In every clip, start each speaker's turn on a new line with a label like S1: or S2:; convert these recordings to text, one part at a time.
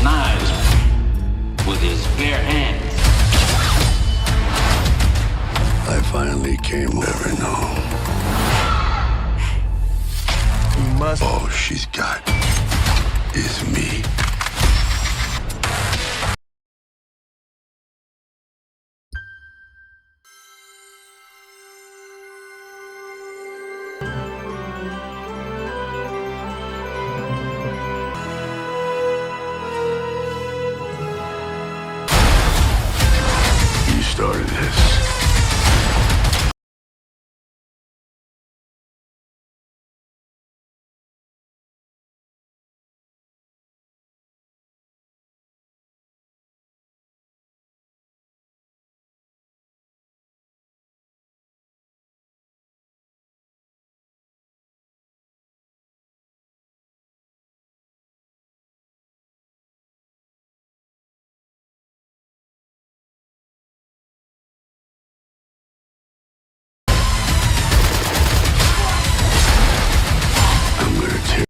S1: knives with his bare hands.
S2: I finally came ever known.
S3: You must.
S2: All she's got is me. You started this. I'm gonna tear.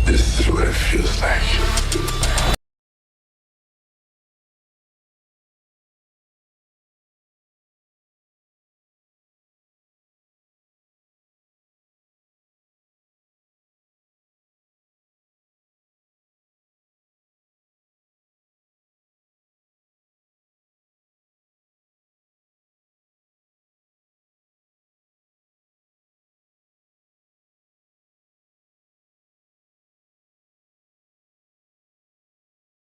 S2: This is what it feels like.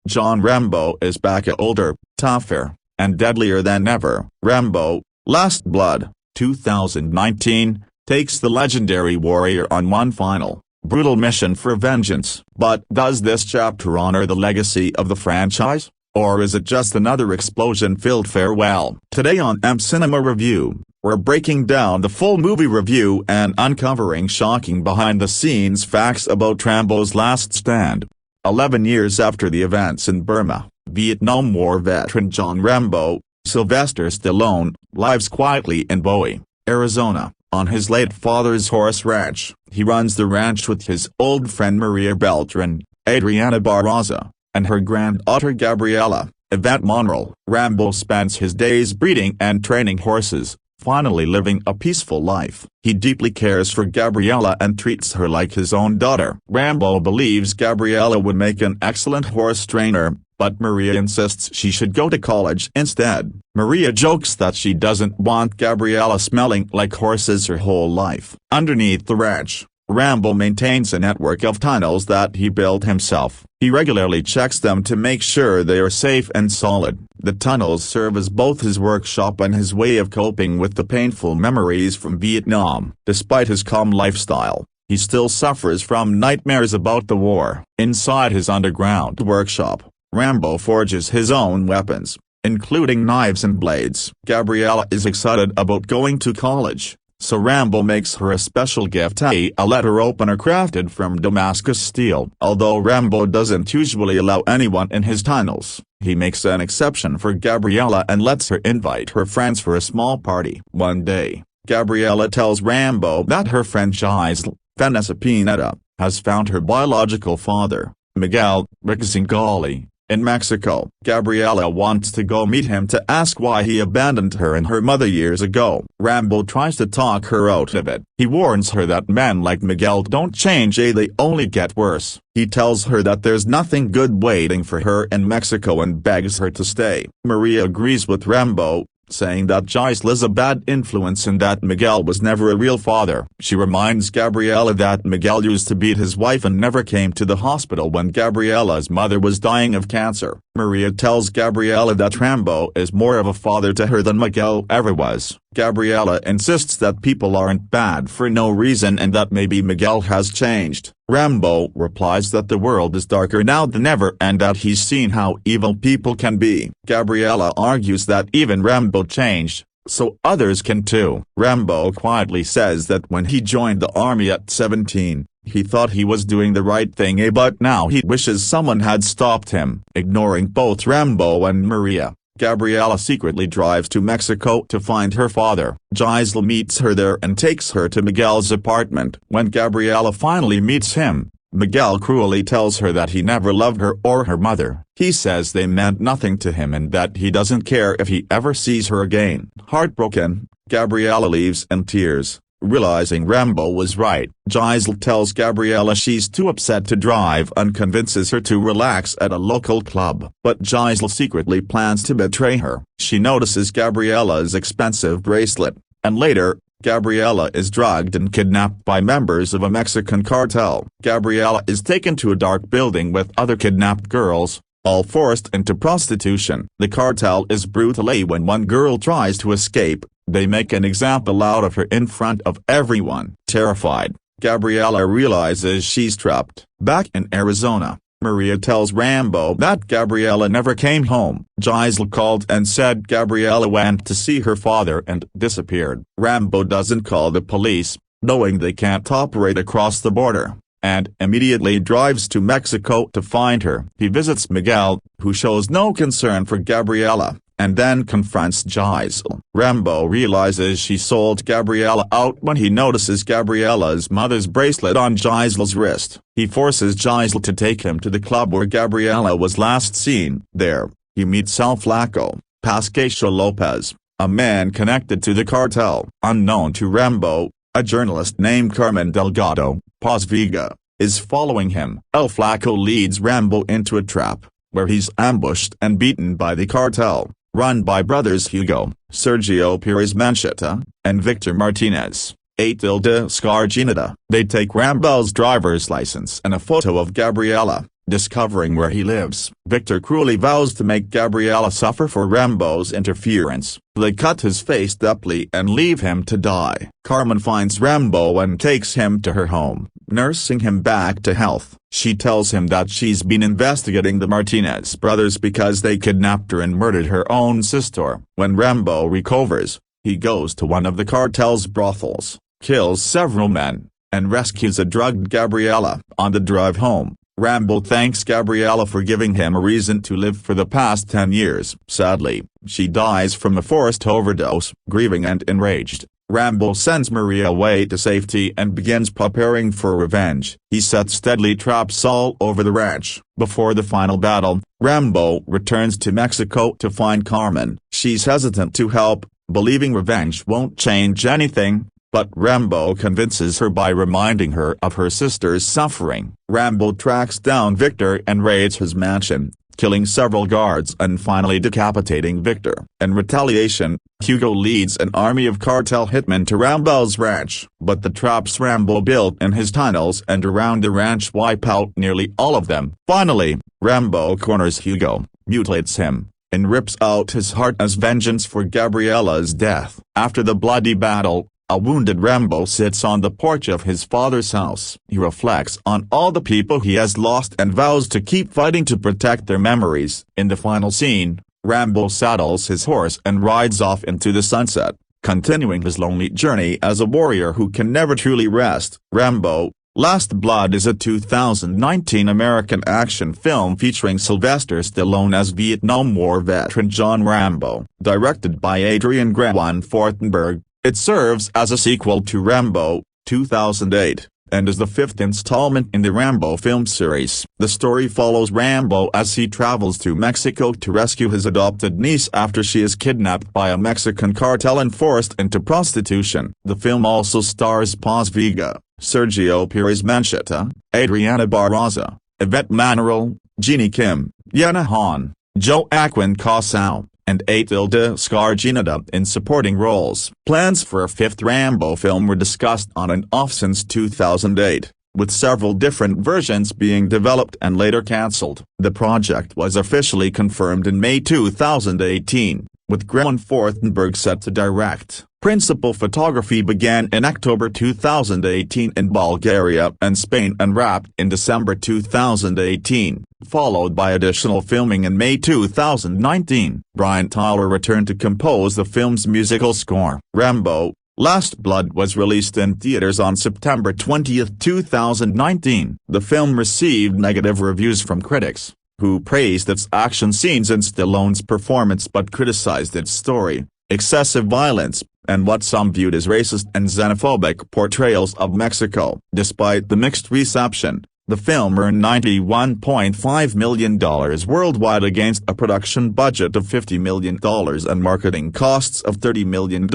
S4: John Rambo is back older, tougher, and deadlier than ever. Rambo, Last Blood, 2019, takes the legendary warrior on one final, brutal mission for vengeance. But does this chapter honor the legacy of the franchise? Or is it just another explosion-filled farewell? Today on M Cinema Review, we're breaking down the full movie review and uncovering shocking behind-the-scenes facts about Rambo's last stand. 11 years after the events in Burma, Vietnam War veteran John Rambo, Sylvester Stallone, lives quietly in Bowie, Arizona, on his late father's horse ranch. He runs the ranch with his old friend Maria Beltran, Adriana Barraza, and her granddaughter Gabriella, Yvette Monreal. Rambo spends his days breeding and training horses, finally living a peaceful life. He deeply cares for Gabriella and treats her like his own daughter. Rambo believes Gabriella would make an excellent horse trainer, but Maria insists she should go to college instead. Maria jokes that she doesn't want Gabriella smelling like horses her whole life. Underneath the ranch, Rambo maintains a network of tunnels that he built himself. He regularly checks them to make sure they are safe and solid. The tunnels serve as both his workshop and his way of coping with the painful memories from Vietnam. Despite his calm lifestyle, he still suffers from nightmares about the war. Inside his underground workshop, Rambo forges his own weapons, including knives and blades. Gabriella is excited about going to college, so Rambo makes her a special gift, a letter opener crafted from Damascus steel. Although Rambo doesn't usually allow anyone in his tunnels, he makes an exception for Gabriella and lets her invite her friends for a small party. One day, Gabriella tells Rambo that her friend Giselle, Vanessa Pineda, has found her biological father, Miguel Ricasingali, in Mexico. Gabriella wants to go meet him to ask why he abandoned her and her mother years ago. Rambo tries to talk her out of it. He warns her that men like Miguel don't change, they only get worse. He tells her that there's nothing good waiting for her in Mexico and begs her to stay. Maria agrees with Rambo, saying that Giselle is a bad influence and that Miguel was never a real father. She reminds Gabriella that Miguel used to beat his wife and never came to the hospital when Gabriella's mother was dying of cancer. Maria tells Gabriella that Rambo is more of a father to her than Miguel ever was. Gabriella insists that people aren't bad for no reason and that maybe Miguel has changed. Rambo replies that the world is darker now than ever and that he's seen how evil people can be. Gabriella argues that even Rambo changed, so others can too. Rambo quietly says that when he joined the army at 17, he thought he was doing the right thing, but now he wishes someone had stopped him. Ignoring both Rambo and Maria, Gabriella secretly drives to Mexico to find her father. Giselle meets her there and takes her to Miguel's apartment. When Gabriella finally meets him, Miguel cruelly tells her that he never loved her or her mother. He says they meant nothing to him and that he doesn't care if he ever sees her again. Heartbroken, Gabriella leaves in tears. Realizing Rambo was right, Giselle tells Gabriella she's too upset to drive and convinces her to relax at a local club. But Giselle secretly plans to betray her. She notices Gabriella's expensive bracelet, and later, Gabriella is drugged and kidnapped by members of a Mexican cartel. Gabriella is taken to a dark building with other kidnapped girls, all forced into prostitution. The cartel is brutal when one girl tries to escape. They make an example out of her in front of everyone. Terrified, Gabriella realizes she's trapped. Back in Arizona, Maria tells Rambo that Gabriella never came home. Giselle called and said Gabriella went to see her father and disappeared. Rambo doesn't call the police, knowing they can't operate across the border, and immediately drives to Mexico to find her. He visits Miguel, who shows no concern for Gabriella, and then confronts Giselle. Rambo realizes she sold Gabriella out when he notices Gabriella's mother's bracelet on Giselle's wrist. He forces Giselle to take him to the club where Gabriella was last seen. There, he meets El Flaco, Pascasio Lopez, a man connected to the cartel. Unknown to Rambo, a journalist named Carmen Delgado Paz Vega is following him. El Flaco leads Rambo into a trap, where he's ambushed and beaten by the cartel, run by brothers Hugo, Sergio Perez Manchetta, and Victor Martinez, Atilde Scarginata. They take Rambo's driver's license and a photo of Gabriella. Discovering where he lives, Victor cruelly vows to make Gabriella suffer for Rambo's interference. They cut his face deeply and leave him to die. Carmen finds Rambo and takes him to her home, nursing him back to health. She tells him that she's been investigating the Martinez brothers because they kidnapped her and murdered her own sister. When Rambo recovers, he goes to one of the cartel's brothels, kills several men, and rescues a drugged Gabriella. On the drive home, Rambo thanks Gabriella for giving him a reason to live for the past 10 years. Sadly, she dies from a forced overdose. Grieving and enraged, Rambo sends Maria away to safety and begins preparing for revenge. He sets deadly traps all over the ranch. Before the final battle, Rambo returns to Mexico to find Carmen. She's hesitant to help, believing revenge won't change anything. But Rambo convinces her by reminding her of her sister's suffering. Rambo tracks down Victor and raids his mansion, killing several guards and finally decapitating Victor. In retaliation, Hugo leads an army of cartel hitmen to Rambo's ranch. But the traps Rambo built in his tunnels and around the ranch wipe out nearly all of them. Finally, Rambo corners Hugo, mutilates him, and rips out his heart as vengeance for Gabriella's death. After the bloody battle, a wounded Rambo sits on the porch of his father's house. He reflects on all the people he has lost and vows to keep fighting to protect their memories. In the final scene, Rambo saddles his horse and rides off into the sunset, continuing his lonely journey as a warrior who can never truly rest. Rambo: Last Blood is a 2019 American action film featuring Sylvester Stallone as Vietnam War veteran John Rambo. Directed by Adrian Grewan Fortenberg, it serves as a sequel to Rambo, 2008, and is the fifth installment in the Rambo film series. The story follows Rambo as he travels to Mexico to rescue his adopted niece after she is kidnapped by a Mexican cartel and forced into prostitution. The film also stars Paz Vega, Sergio Perez Manchetta, Adriana Barraza, Yvette Manuel, Jeannie Kim, Yana Han, Joaquin Cosao, and Atilde Scarginata in supporting roles. Plans for a fifth Rambo film were discussed on and off since 2008, with several different versions being developed and later cancelled. The project was officially confirmed in May 2018. with Graham Fortenberg set to direct. Principal photography began in October 2018 in Bulgaria and Spain and wrapped in December 2018, followed by additional filming in May 2019. Brian Tyler returned to compose the film's musical score. Rambo: Last Blood was released in theaters on September 20, 2019. The film received negative reviews from critics, who praised its action scenes and Stallone's performance but criticized its story, excessive violence, and what some viewed as racist and xenophobic portrayals of Mexico. Despite the mixed reception, the film earned $91.5 million worldwide against a production budget of $50 million and marketing costs of $30 million.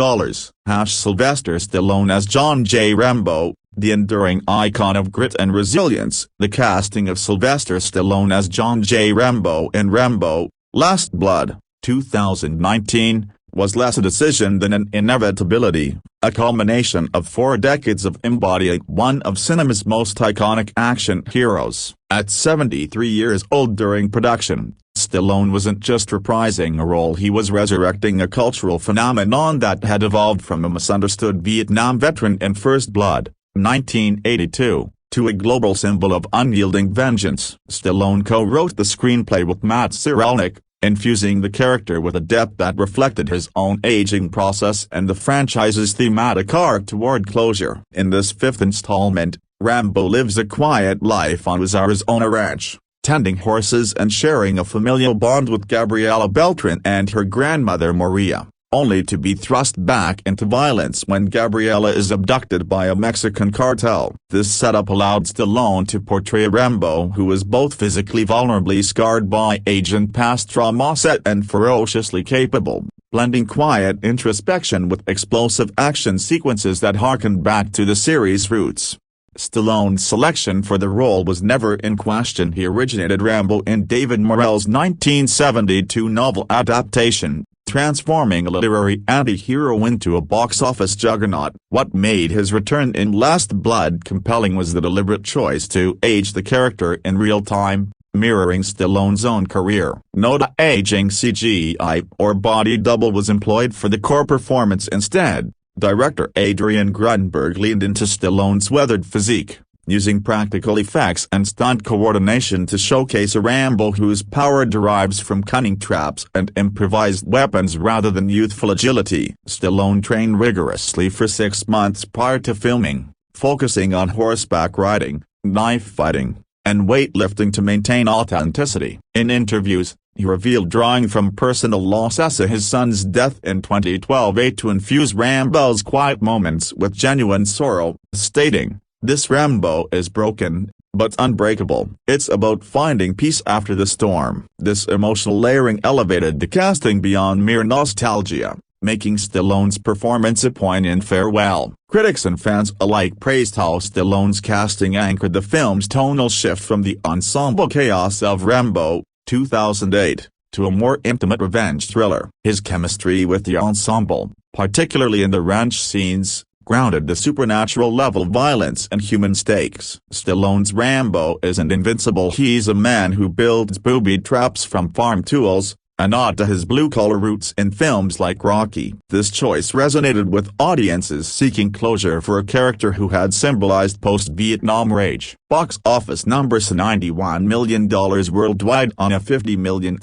S4: Sylvester Stallone as John J. Rambo, the enduring icon of grit and resilience. The casting of Sylvester Stallone as John J. Rambo in Rambo: Last Blood, 2019, was less a decision than an inevitability, a culmination of 4 decades of embodying one of cinema's most iconic action heroes. At 73 years old during production, Stallone wasn't just reprising a role, he was resurrecting a cultural phenomenon that had evolved from a misunderstood Vietnam veteran in First Blood, 1982, to a global symbol of unyielding vengeance. Stallone co-wrote the screenplay with Matt Cyrulnik, infusing the character with a depth that reflected his own aging process and the franchise's thematic arc toward closure. In this 5th installment, Rambo lives a quiet life on his Arizona ranch, tending horses and sharing a familial bond with Gabriela Beltran and her grandmother Maria, only to be thrust back into violence when Gabriela is abducted by a Mexican cartel. This setup allowed Stallone to portray Rambo who was both physically vulnerably scarred by age and past trauma and ferociously capable, blending quiet introspection with explosive action sequences that harkened back to the series' roots. Stallone's selection for the role was never in question. He originated Rambo in David Morrell's 1972 novel adaptation, transforming a literary anti-hero into a box-office juggernaut. What made his return in Last Blood compelling was the deliberate choice to age the character in real time, mirroring Stallone's own career. No aging CGI or body double was employed for the core performance. Instead, director Adrian Grunberg leaned into Stallone's weathered physique, using practical effects and stunt coordination to showcase a Rambo whose power derives from cunning traps and improvised weapons rather than youthful agility. Stallone trained rigorously for 6 months prior to filming, focusing on horseback riding, knife fighting, and weightlifting to maintain authenticity. In interviews, he revealed drawing from personal loss as his son's death in 2012 to infuse Rambo's quiet moments with genuine sorrow, stating, "This Rambo is broken, but unbreakable. It's about finding peace after the storm." This emotional layering elevated the casting beyond mere nostalgia, making Stallone's performance a poignant farewell. Critics and fans alike praised how Stallone's casting anchored the film's tonal shift from the ensemble chaos of Rambo, 2008, to a more intimate revenge thriller. His chemistry with the ensemble, particularly in the ranch scenes, grounded the supernatural level of violence and human stakes. Stallone's Rambo isn't invincible. He's a man who builds booby traps from farm tools, a nod to his blue-collar roots in films like Rocky. This choice resonated with audiences seeking closure for a character who had symbolized post-Vietnam rage. Box office numbers: $91 million worldwide on a $50 million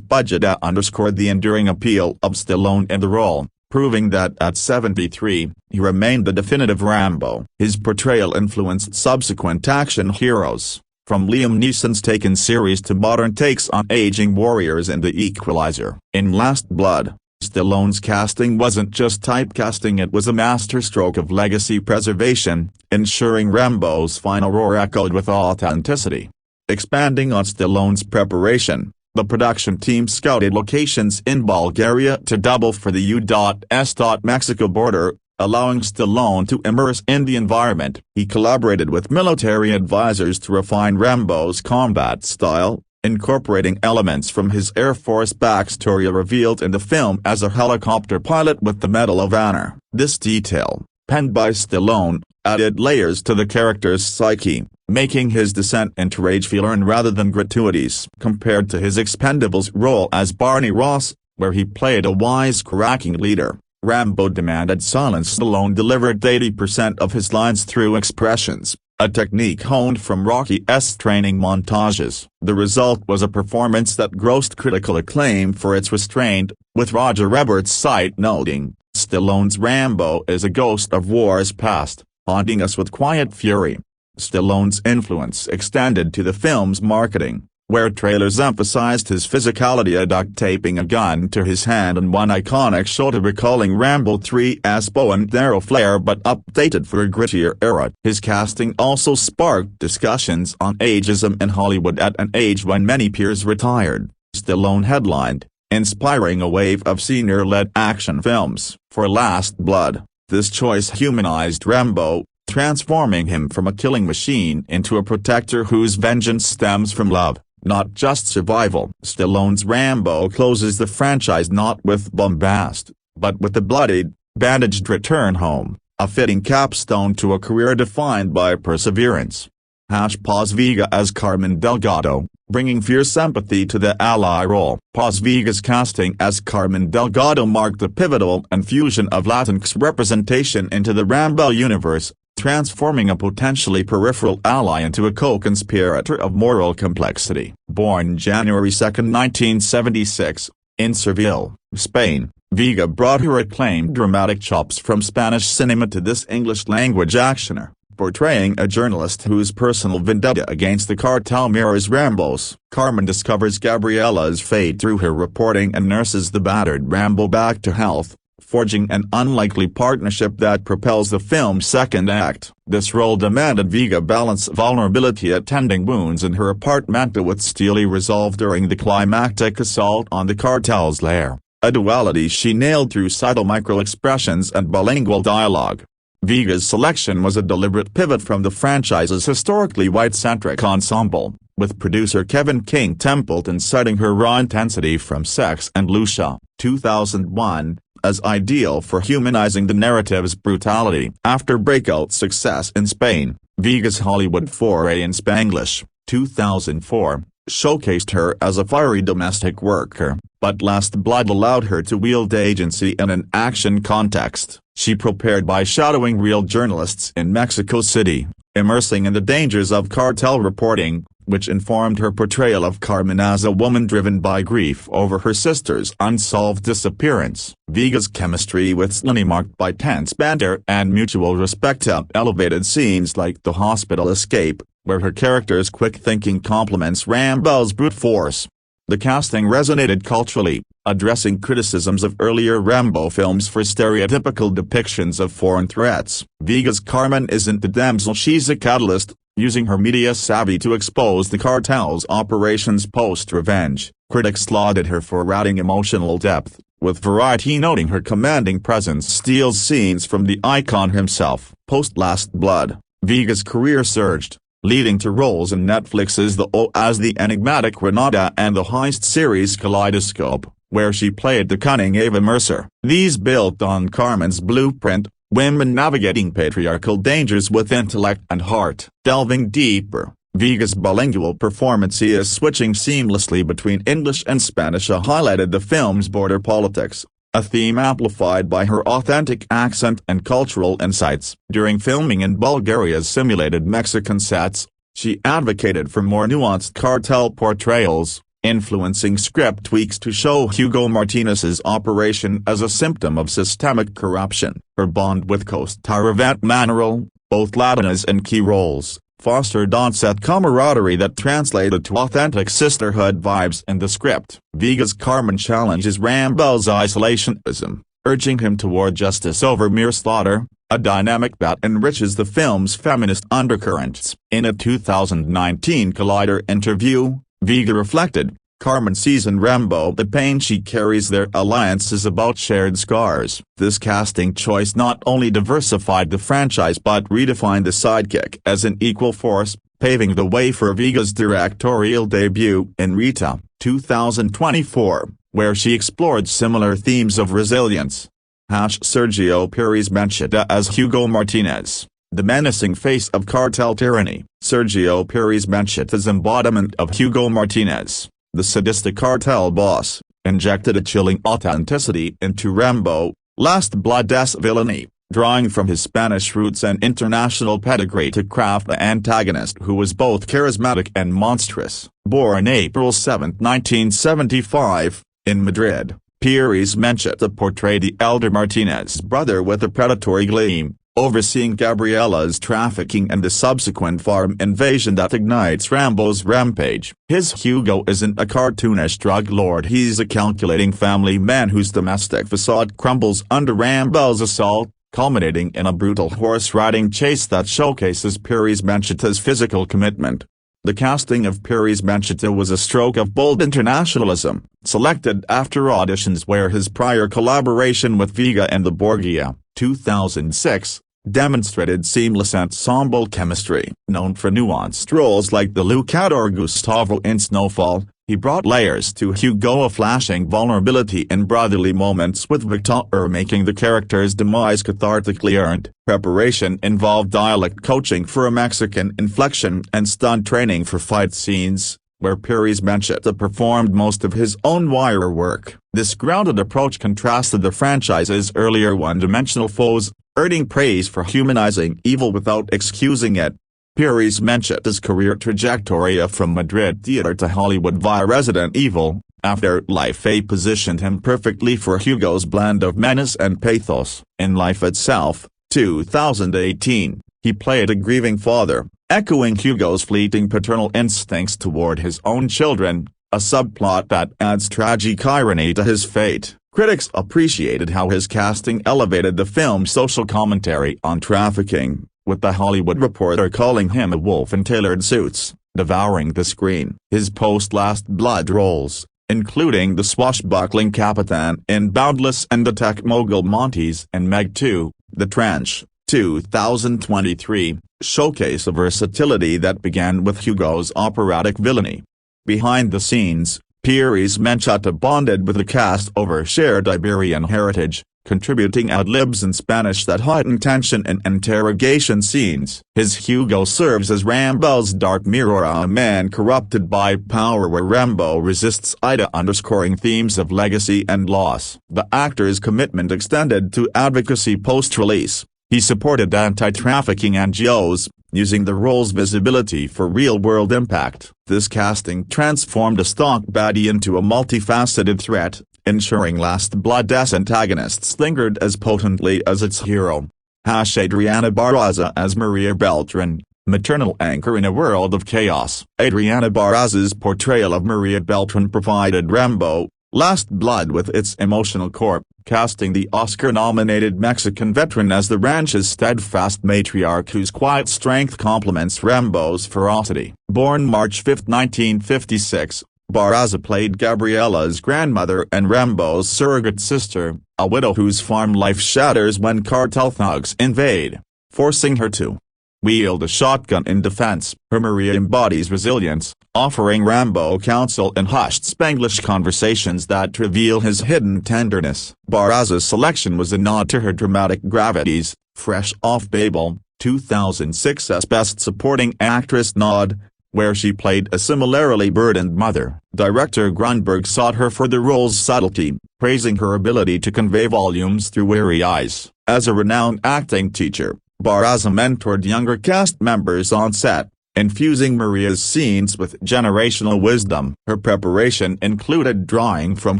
S4: budget underscored the enduring appeal of Stallone in the role, proving that at 73, he remained the definitive Rambo. His portrayal influenced subsequent action heroes, from Liam Neeson's Taken series to modern takes on aging warriors and The Equalizer. In Last Blood, Stallone's casting wasn't just typecasting, it was a masterstroke of legacy preservation, ensuring Rambo's final roar echoed with authenticity. Expanding on Stallone's preparation, the production team scouted locations in Bulgaria to double for the U.S.-Mexico border, allowing Stallone to immerse in the environment. He collaborated with military advisors to refine Rambo's combat style, incorporating elements from his Air Force backstory revealed in the film as a helicopter pilot with the Medal of Honor. This detail, penned by Stallone, added layers to the character's psyche, making his descent into rage feel earned rather than gratuitous. Compared to his Expendables role as Barney Ross, where he played a wisecracking leader. Rambo demanded silence. Stallone delivered 80% of his lines through expressions, a technique honed from Rocky's training montages. The result was a performance that grossed critical acclaim for its restraint, with Roger Ebert's site noting, "Stallone's Rambo is a ghost of wars past, haunting us with quiet fury." Stallone's influence extended to the film's marketing, where trailers emphasized his physicality, duct taping a gun to his hand in one iconic shot recalling Rambo 3's bow and arrow flair but updated for a grittier era. His casting also sparked discussions on ageism in Hollywood at an age when many peers retired. Stallone headlined, inspiring a wave of senior-led action films. For Last Blood, this choice humanized Rambo, transforming him from a killing machine into a protector whose vengeance stems from love, not just survival. Stallone's Rambo closes the franchise not with bombast, but with the bloodied, bandaged return home, a fitting capstone to a career defined by perseverance. Paz Vega as Carmen Delgado, bringing fierce sympathy to the ally role. Paz Vega's casting as Carmen Delgado marked a pivotal infusion of Latinx representation into the Rambo universe, transforming a potentially peripheral ally into a co-conspirator of moral complexity. Born January 2, 1976, in Seville, Spain, Vega brought her acclaimed dramatic chops from Spanish cinema to this English-language actioner, portraying a journalist whose personal vendetta against the cartel mirrors Rambo's. Carmen discovers Gabriella's fate through her reporting and nurses the battered Rambo back to health, forging an unlikely partnership that propels the film's second act. This role demanded Vega balance vulnerability at tending wounds in her apartment with steely resolve during the climactic assault on the cartel's lair, a duality she nailed through subtle micro-expressions and bilingual dialogue. Vega's selection was a deliberate pivot from the franchise's historically white-centric ensemble, with producer Kevin King Templeton citing her raw intensity from Sex and Lucia, 2001, as ideal for humanizing the narrative's brutality. After breakout success in Spain, Vega's Hollywood foray in Spanglish, 2004, showcased her as a fiery domestic worker, but Last Blood allowed her to wield agency in an action context. She prepared by shadowing real journalists in Mexico City, immersing in the dangers of cartel reporting, which informed her portrayal of Carmen as a woman driven by grief over her sister's unsolved disappearance. Vega's chemistry with Stallone, marked by tense banter and mutual respect, elevated scenes like the hospital escape, where her character's quick thinking complements Rambo's brute force. The casting resonated culturally, addressing criticisms of earlier Rambo films for stereotypical depictions of foreign threats. Vega's Carmen isn't the damsel, she's a catalyst, using her media savvy to expose the cartel's operations post-revenge. Critics lauded her for adding emotional depth, with Variety noting her commanding presence steals scenes from the icon himself. Post-Last Blood, Vega's career surged, leading to roles in Netflix's The O as the enigmatic Renata and the heist series Kaleidoscope, where she played the cunning Ava Mercer. These built on Carmen's blueprint, women navigating patriarchal dangers with intellect and heart. Delving deeper, Vega's bilingual performance is switching seamlessly between English and Spanish highlighted the film's border politics, a theme amplified by her authentic accent and cultural insights. During filming in Bulgaria's simulated Mexican sets, she advocated for more nuanced cartel portrayals, influencing script tweaks to show Hugo Martinez's operation as a symptom of systemic corruption. Her bond with co-star Yvette Manuel, both Latinas in key roles, fostered on-set camaraderie that translated to authentic sisterhood vibes in the script. Vega's Carmen challenges Rambo's isolationism, urging him toward justice over mere slaughter, a dynamic that enriches the film's feminist undercurrents. In a 2019 Collider interview, Vega reflected, Carmen sees in Rambo the pain she carries. Their alliance is about shared scars. This casting choice not only diversified the franchise but redefined the sidekick as an equal force, paving the way for Vega's directorial debut in Rita, 2024, where she explored similar themes of resilience. Sergio Perez Mencheta as Hugo Martinez, the menacing face of cartel tyranny. Sergio Perez Mencheta's embodiment of Hugo Martinez, the sadistic cartel boss, injected a chilling authenticity into Rambo, Last Blood's villainy, drawing from his Spanish roots and international pedigree to craft the antagonist who was both charismatic and monstrous. Born April 7, 1975, in Madrid, Pires Mencheta portrayed the elder Martinez brother with a predatory gleam, overseeing Gabriella's trafficking and the subsequent farm invasion that ignites Rambo's rampage. His Hugo isn't a cartoonish drug lord, he's a calculating family man whose domestic facade crumbles under Rambo's assault, culminating in a brutal horse-riding chase that showcases Pires Mencheta's physical commitment. The casting of Pires Mencheta was a stroke of bold internationalism, selected after auditions where his prior collaboration with Vega and the Borgia, 2006, demonstrated seamless ensemble chemistry. Known for nuanced roles like the Lookout or Gustavo in Snowfall, he brought layers to Hugo, a flashing vulnerability in brotherly moments with Victor making the character's demise cathartically earned. Preparation involved dialect coaching for a Mexican inflection and stunt training for fight scenes, where Pires Mencheta performed most of his own wire work. This grounded approach contrasted the franchise's earlier one-dimensional foes, earning praise for humanizing evil without excusing it. Pires Mencheta's career trajectory from Madrid theater to Hollywood via Resident Evil, Afterlife positioned him perfectly for Hugo's blend of menace and pathos. In Life Itself, 2018, he played a grieving father, echoing Hugo's fleeting paternal instincts toward his own children, a subplot that adds tragic irony to his fate. Critics appreciated how his casting elevated the film's social commentary on trafficking, with The Hollywood Reporter calling him a wolf in tailored suits, devouring the screen. His post-Last Blood roles, including the swashbuckling Capitan in Boundless and the tech mogul Montes and Meg 2, The Trench, 2023, showcase a versatility that began with Hugo's operatic villainy. Behind the scenes, Pires Mencheta bonded with the cast over shared Iberian heritage, contributing ad-libs in Spanish that heighten tension in interrogation scenes. His Hugo serves as Rambo's dark mirror, a man corrupted by power, where Rambo resists Ida, underscoring themes of legacy and loss. The actor's commitment extended to advocacy post-release. He supported anti-trafficking NGOs, using the role's visibility for real-world impact. This casting transformed a stock baddie into a multifaceted threat, ensuring Last Blood's antagonists lingered as potently as its hero. Adriana Barraza as Maria Beltran, maternal anchor in a world of chaos. Adriana Barraza's portrayal of Maria Beltran provided Rambo, Last Blood with its emotional core, casting the Oscar-nominated Mexican veteran as the ranch's steadfast matriarch whose quiet strength complements Rambo's ferocity. Born March 5, 1956, Barraza played Gabriella's grandmother and Rambo's surrogate sister, a widow whose farm life shatters when cartel thugs invade, forcing her to wield a shotgun in defense. Her Maria embodies resilience, offering Rambo counsel in hushed Spanglish conversations that reveal his hidden tenderness. Barraza's selection was a nod to her dramatic gravities, fresh off Babel, 2006's Best Supporting Actress nod, where she played a similarly burdened mother. Director Grunberg sought her for the role's subtlety, praising her ability to convey volumes through weary eyes. As a renowned acting teacher, Barraza mentored younger cast members on set, infusing Maria's scenes with generational wisdom. Her preparation included drawing from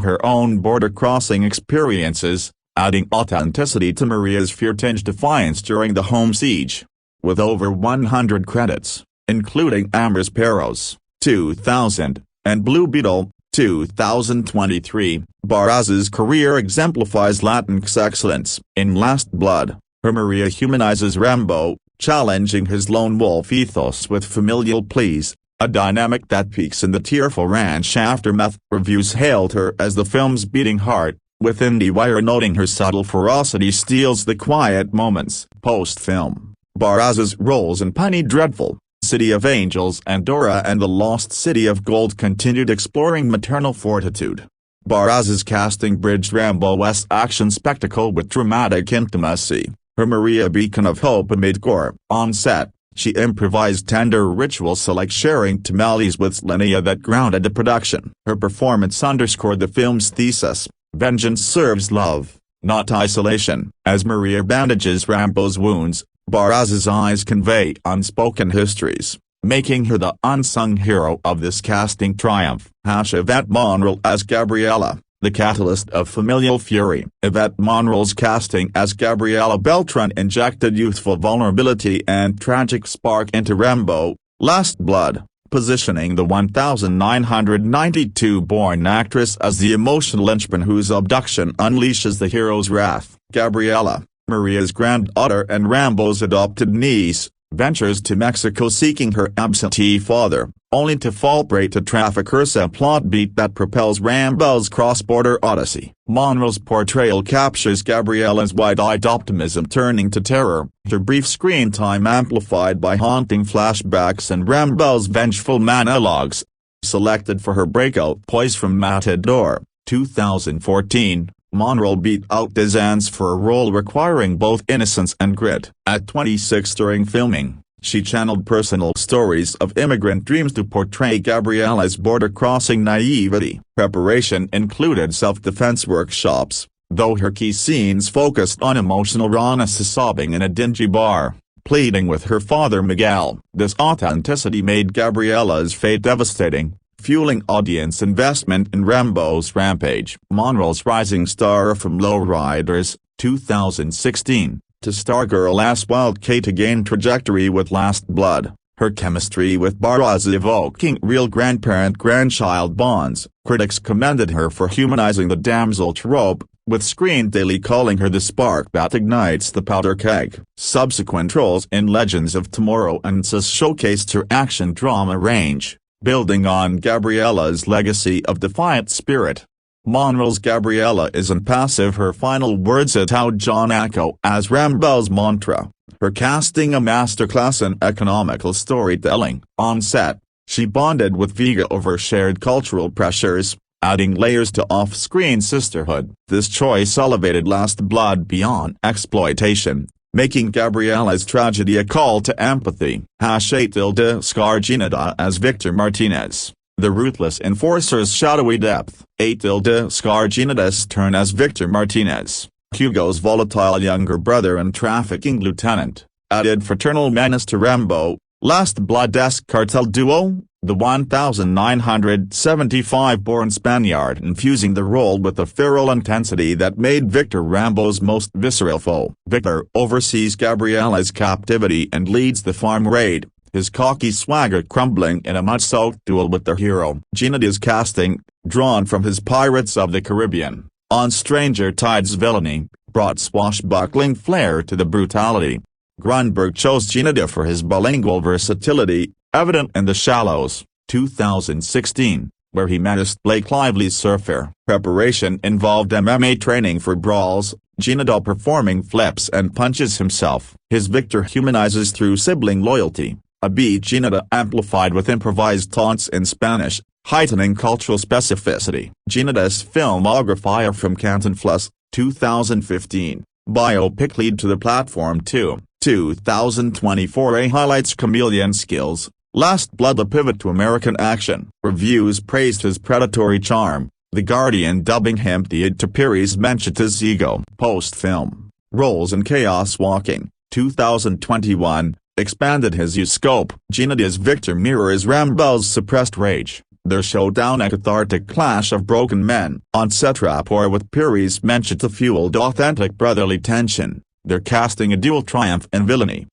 S4: her own border-crossing experiences, adding authenticity to Maria's fear-tinged defiance during the home siege. With over 100 credits, including Amores Perros, 2000, and Blue Beetle, 2023, Barraza's career exemplifies Latinx excellence. In Last Blood, her Maria humanizes Rambo, challenging his lone wolf ethos with familial pleas, a dynamic that peaks in the tearful ranch aftermath. Reviews hailed her as the film's beating heart, with IndieWire noting her subtle ferocity steals the quiet moments. Post-film, Barraza's roles in Penny Dreadful, City of Angels and Dora and the Lost City of Gold continued exploring maternal fortitude. Barraza's casting bridged Rambo's action spectacle with dramatic intimacy, her Maria beacon of hope amid gore. On set, She improvised tender rituals like sharing tamales with Linnea that grounded the production. Her performance underscored the film's thesis: vengeance serves love, not isolation. As Maria bandages Rambo's wounds, Baraz's eyes convey unspoken histories, making her the unsung hero of this casting triumph. Yvette Monreal as Gabriella, the catalyst of familial fury. Yvette Monreal's casting as Gabriella Beltran injected youthful vulnerability and tragic spark into Rambo: Last Blood, positioning the 1992-born actress as the emotional linchpin whose abduction unleashes the hero's wrath. Gabriella, Maria's granddaughter and Rambo's adopted niece, ventures to Mexico seeking her absentee father, only to fall prey to traffickers, a plot beat that propels Rambo's cross-border odyssey. Monreal's portrayal captures Gabriella's wide-eyed optimism turning to terror, her brief screen time amplified by haunting flashbacks and Rambo's vengeful monologues. Selected for her breakout poise from Matador, 2014, Monreal beat out Desans for a role requiring both innocence and grit. At 26 during filming, she channeled personal stories of immigrant dreams to portray Gabriella's border-crossing naivety. Preparation included self-defense workshops, though her key scenes focused on emotional rawness, sobbing in a dingy bar, pleading with her father Miguel. This authenticity made Gabriella's fate devastating, fueling audience investment in Rambo's rampage. Monreal's rising star from Lowriders, 2016, to Stargirl as Wild K to gain trajectory with Last Blood, her chemistry with Baraz evoking real grandparent-grandchild bonds. Critics commended her for humanizing the damsel trope, with Screen Daily calling her the spark that ignites the powder keg. Subsequent roles in Legends of Tomorrow and Sis showcased her action drama range, building on Gabriella's legacy of defiant spirit. Monreal's Gabriella isn't passive. Her final words echoed John Acko as Rambo's mantra, her casting a masterclass in economical storytelling. On set, she bonded with Vega over shared cultural pressures, adding layers to off-screen sisterhood. This choice elevated Last Blood beyond exploitation, making Gabriella's tragedy a call to empathy. Scarginada as Victor Martinez, the ruthless enforcer's shadowy depth. Scarginada's turn as Victor Martinez, Hugo's volatile younger brother and trafficking lieutenant, added fraternal menace to Rambo: Last Blood-esque cartel duo. The 1975-born Spaniard infusing the role with a feral intensity that made Victor Rambo's most visceral foe. Victor oversees Gabriella's captivity and leads the farm raid, his cocky swagger crumbling in a mud-soaked duel with the hero. Ginadi's casting, drawn from his Pirates of the Caribbean, On Stranger Tides villainy, brought swashbuckling flair to the brutality. Grunberg chose Ginada for his bilingual versatility, evident in The Shallows, 2016, where he menaced Blake Lively's Surfer. Preparation involved MMA training for brawls, Ginada performing flips and punches himself. His Victor humanizes through sibling loyalty, a beat Ginada amplified with improvised taunts in Spanish, heightening cultural specificity. Ginada's filmography from Cantinflas, 2015, biopic Lead to the Platform 2, 2024 highlights chameleon skills. Last Blood, a pivot to American action. Reviews praised his predatory charm, The Guardian dubbing him the id to Piri's Mencheta's ego. Post-film, roles in Chaos Walking, 2021, expanded his use scope. Ginada's Victor mirrors Rambo's suppressed rage, their showdown a cathartic clash of broken men. On-set rapport with Piri's Mencheta fueled authentic brotherly tension, their casting a dual triumph in villainy.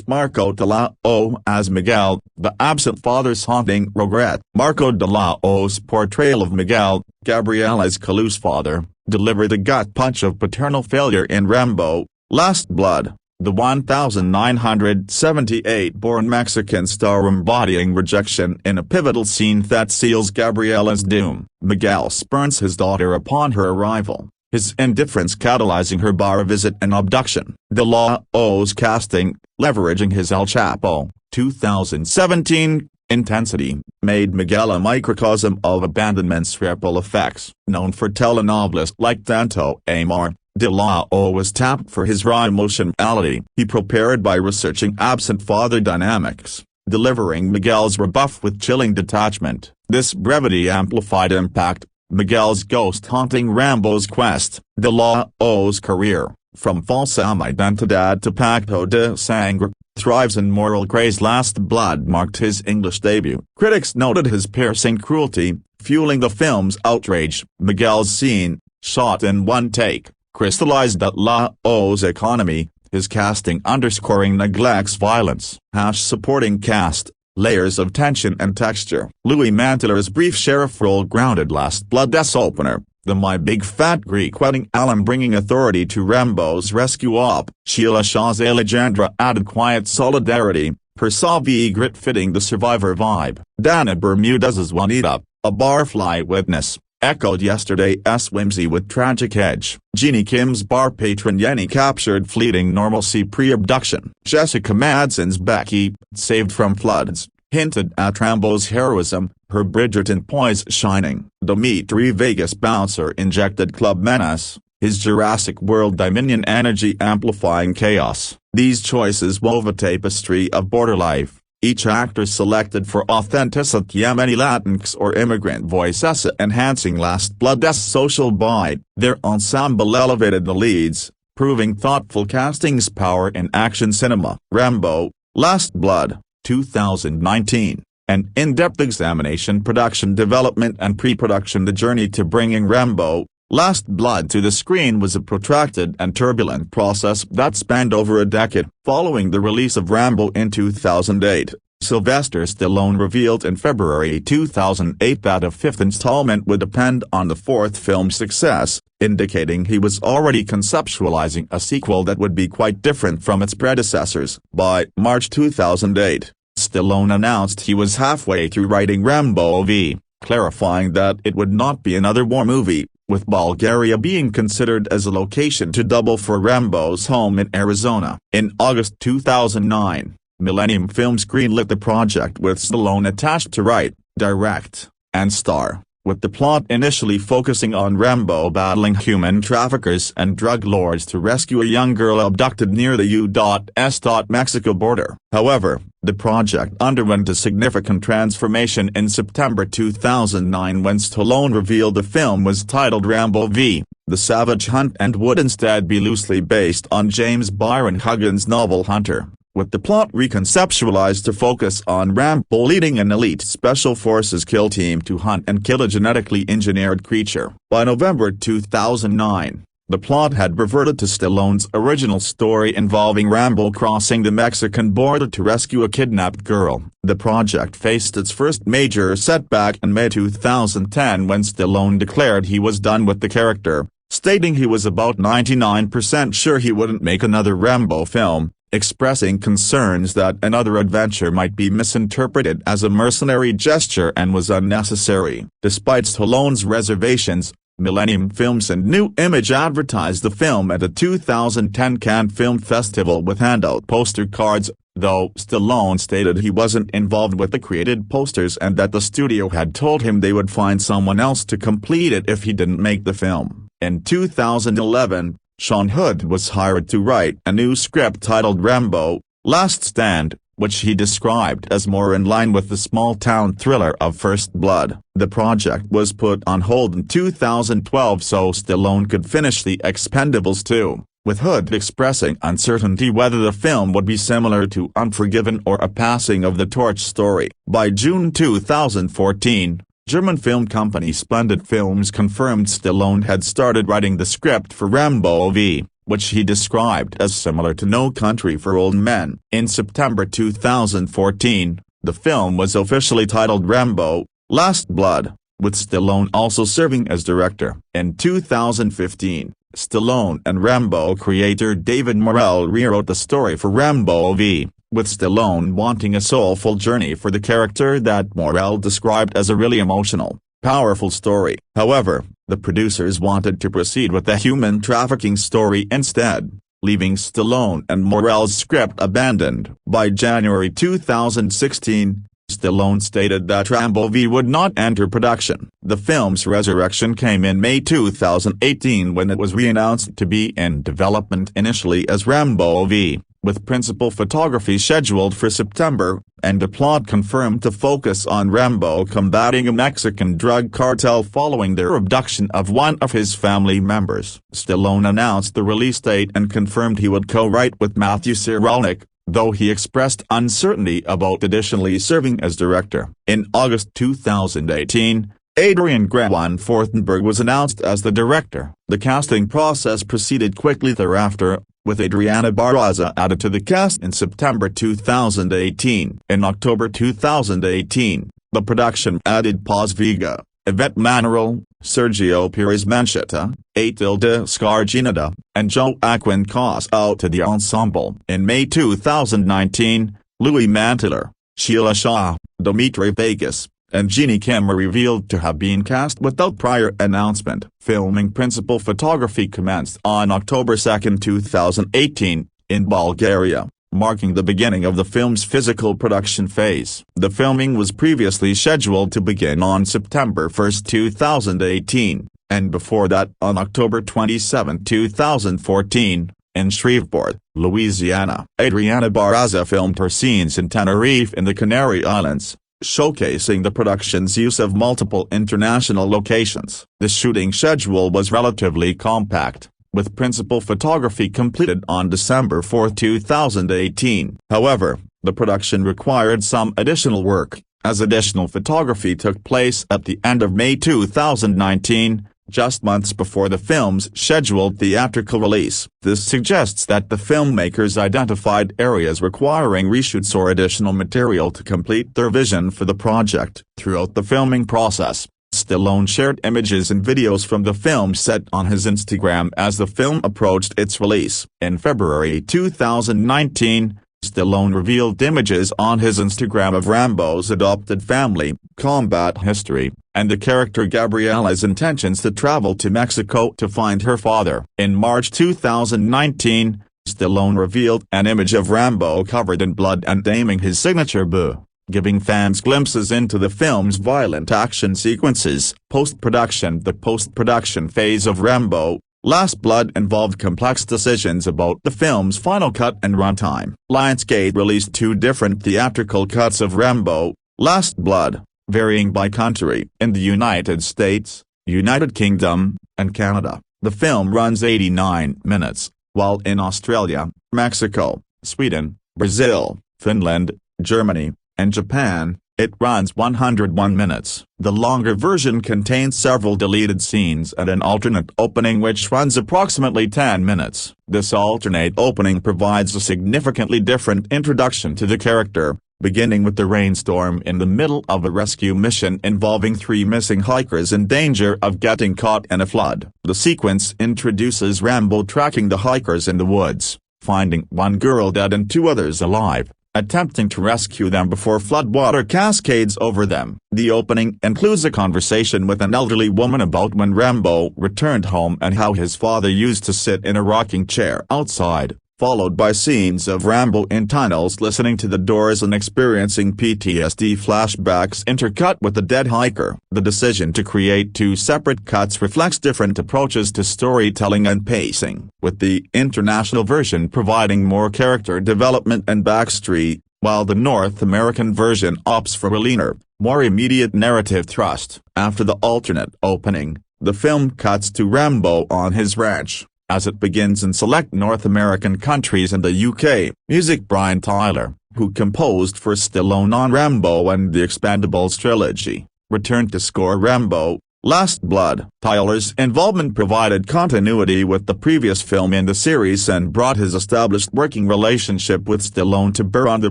S4: Marco de la O as Miguel, the absent father's haunting regret. Marco de la O's portrayal of Miguel, Gabriella's callous father, delivered a gut punch of paternal failure in Rambo: Last Blood, the 1978-born Mexican star embodying rejection in a pivotal scene that seals Gabriella's doom. Miguel spurns his daughter upon her arrival, his indifference catalyzing her bar visit and abduction. De La O's casting, leveraging his El Chapo, 2017, intensity, made Miguel a microcosm of abandonment's ripple effects. Known for telenovelists like Tanto Amor, De La O was tapped for his raw emotionality. He prepared by researching absent father dynamics, delivering Miguel's rebuff with chilling detachment. This brevity amplified impact, Miguel's ghost haunting Rambo's quest. De La O's career, from false identidad to pacto de sangre, thrives in moral grace. Last Blood marked his English debut. Critics noted his piercing cruelty, fueling the film's outrage. Miguel's scene, shot in one take, crystallized De La O's economy, his casting underscoring neglect's violence. Supporting cast, layers of tension and texture. Louis Manteller's brief sheriff role grounded Last Blood's opener, the My Big Fat Greek Wedding alum bringing authority to Rambo's rescue op. Sheila Shaw's Alejandra added quiet solidarity, her savvy grit fitting the survivor vibe. Dana Bermudez's Juanita, a barfly witness, echoed yesterday's whimsy with tragic edge. Jeannie Kim's bar patron Yenny captured fleeting normalcy pre-abduction. Jessica Madsen's Becky, saved from floods, hinted at Rambo's heroism, her Bridgerton poise shining. Dimitri Vegas bouncer injected club menace, his Jurassic World Dominion energy amplifying chaos. These choices wove a tapestry of border life, each actor selected for authenticity, many Latinx or immigrant voices enhancing Last Blood's social vibe. Their ensemble elevated the leads, proving thoughtful casting's power in action cinema. Rambo, Last Blood, 2019. An in-depth examination production development and pre-production. The journey to bringing Rambo, Last Blood to the screen was a protracted and turbulent process that spanned over a decade. Following the release of Rambo in 2008, Sylvester Stallone revealed in February 2008 that a fifth installment would depend on the fourth film's success, indicating he was already conceptualizing a sequel that would be quite different from its predecessors. By March 2008, Stallone announced he was halfway through writing Rambo V, clarifying that it would not be another war movie, with Bulgaria being considered as a location to double for Rambo's home in Arizona. In August 2009, Millennium Films greenlit the project with Stallone attached to write, direct, and star, with the plot initially focusing on Rambo battling human traffickers and drug lords to rescue a young girl abducted near the U.S. Mexico border. However, the project underwent a significant transformation in September 2009 when Stallone revealed the film was titled Rambo V, The Savage Hunt and would instead be loosely based on James Byron Huggins' novel Hunter, with the plot reconceptualized to focus on Rambo leading an elite special forces kill team to hunt and kill a genetically engineered creature. By November 2009, the plot had reverted to Stallone's original story involving Rambo crossing the Mexican border to rescue a kidnapped girl. The project faced its first major setback in May 2010 when Stallone declared he was done with the character, stating he was about 99% sure he wouldn't make another Rambo film, expressing concerns that another adventure might be misinterpreted as a mercenary gesture and was unnecessary. Despite Stallone's reservations, Millennium Films and New Image advertised the film at the 2010 Cannes Film Festival with handout poster cards, though Stallone stated he wasn't involved with the created posters and that the studio had told him they would find someone else to complete it if he didn't make the film. In 2011, Sean Hood was hired to write a new script titled Rambo, Last Stand, which he described as more in line with the small-town thriller of First Blood. The project was put on hold in 2012 so Stallone could finish The Expendables 2, with Hood expressing uncertainty whether the film would be similar to Unforgiven or a passing of the torch story. By June 2014, German film company Splendid Films confirmed Stallone had started writing the script for Rambo V, which he described as similar to No Country for Old Men. In September 2014, the film was officially titled Rambo, Last Blood, with Stallone also serving as director. In 2015, Stallone and Rambo creator David Morrell rewrote the story for Rambo V, with Stallone wanting a soulful journey for the character that Morrell described as a really emotional, powerful story. However, the producers wanted to proceed with the human trafficking story instead, leaving Stallone and Morrell's script abandoned. By January 2016, Stallone stated that Rambo V would not enter production. The film's resurrection came in May 2018 when it was re-announced to be in development initially as Rambo V, with principal photography scheduled for September, and the plot confirmed to focus on Rambo combating a Mexican drug cartel following the abduction of one of his family members. Stallone announced the release date and confirmed he would co-write with Matthew Cyrulnik, though he expressed uncertainty about additionally serving as director. In August 2018, Adrian Graham Fortenberg was announced as the director. The casting process proceeded quickly thereafter, with Adriana Barraza added to the cast in September 2018. In October 2018, the production added Paz Vega, Yvette Manuel, Sergio Perez Mencheta, Atilde Scarginada, and Joaquin Cosao to the ensemble. In May 2019, Louis Manteler, Sheila Shaw, Dimitri Vegas, and Jeannie Kim were revealed to have been cast without prior announcement. Filming principal photography commenced on October 2, 2018, in Bulgaria, marking the beginning of the film's physical production phase. The filming was previously scheduled to begin on September 1, 2018, and before that on October 27, 2014, in Shreveport, Louisiana. Adriana Barraza filmed her scenes in Tenerife in the Canary Islands, showcasing the production's use of multiple international locations. The shooting schedule was relatively compact, with principal photography completed on December 4, 2018. However, the production required some additional work, as additional photography took place at the end of May 2019, just months before the film's scheduled theatrical release. This suggests that the filmmakers identified areas requiring reshoots or additional material to complete their vision for the project. Throughout the filming process, Stallone shared images and videos from the film set on his Instagram as the film approached its release. In February 2019, Stallone revealed images on his Instagram of Rambo's adopted family, combat history, and the character Gabriella's intentions to travel to Mexico to find her father. In March 2019, Stallone revealed an image of Rambo covered in blood and aiming his signature boo, giving fans glimpses into the film's violent action sequences. Post-production. The post-production phase of Rambo: Last Blood involved complex decisions about the film's final cut and runtime. Lionsgate released two different theatrical cuts of Rambo: Last Blood, varying by country. In the United States, United Kingdom, and Canada, the film runs 89 minutes, while in Australia, Mexico, Sweden, Brazil, Finland, Germany, and Japan, it runs 101 minutes. The longer version contains several deleted scenes and an alternate opening which runs approximately 10 minutes. This alternate opening provides a significantly different introduction to the character, beginning with the rainstorm in the middle of a rescue mission involving three missing hikers in danger of getting caught in a flood. The sequence introduces Rambo tracking the hikers in the woods, finding one girl dead and two others alive, attempting to rescue them before floodwater cascades over them. The opening includes a conversation with an elderly woman about when Rambo returned home and how his father used to sit in a rocking chair outside, followed by scenes of Rambo in tunnels listening to the Doors and experiencing PTSD flashbacks intercut with the dead hiker. The decision to create two separate cuts reflects different approaches to storytelling and pacing, with the international version providing more character development and backstory, while the North American version opts for a leaner, more immediate narrative thrust. After the alternate opening, the film cuts to Rambo on his ranch, as it begins in select North American countries and the UK. Music: Brian Tyler, who composed for Stallone on Rambo and the Expendables trilogy, returned to score Rambo: Last Blood. Tyler's involvement provided continuity with the previous film in the series and brought his established working relationship with Stallone to bear on the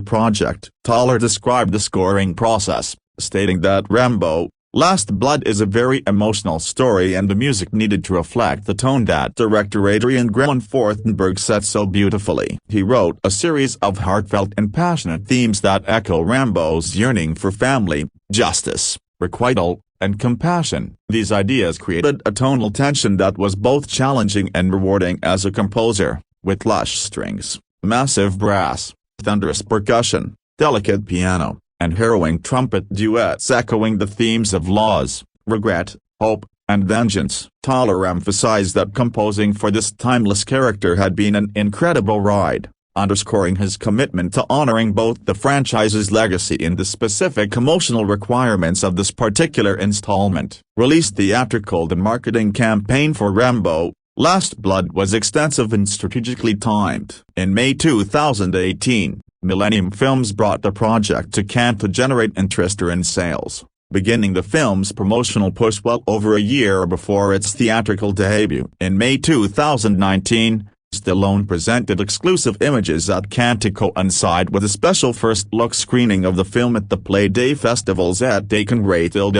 S4: project. Tyler described the scoring process, stating that Rambo: Last Blood is a very emotional story and the music needed to reflect the tone that director Adrian Graham Fortenberg set so beautifully. He wrote a series of heartfelt and passionate themes that echo Rambo's yearning for family, justice, requital, and compassion. These ideas created a tonal tension that was both challenging and rewarding as a composer, with lush strings, massive brass, thunderous percussion, delicate piano, and harrowing trumpet duets echoing the themes of loss, regret, hope, and vengeance. Thaler emphasized that composing for this timeless character had been an incredible ride, underscoring his commitment to honoring both the franchise's legacy and the specific emotional requirements of this particular installment. Released theatrical. The marketing campaign for Rambo: Last Blood was extensive and strategically timed. In May 2018, Millennium Films brought the project to Cannes to generate interest in sales, beginning the film's promotional push well over a year before its theatrical debut. In May 2019, Stallone presented exclusive images at Cannes to coincide with a special first-look screening of the film at the Play Day festivals at Daconratilde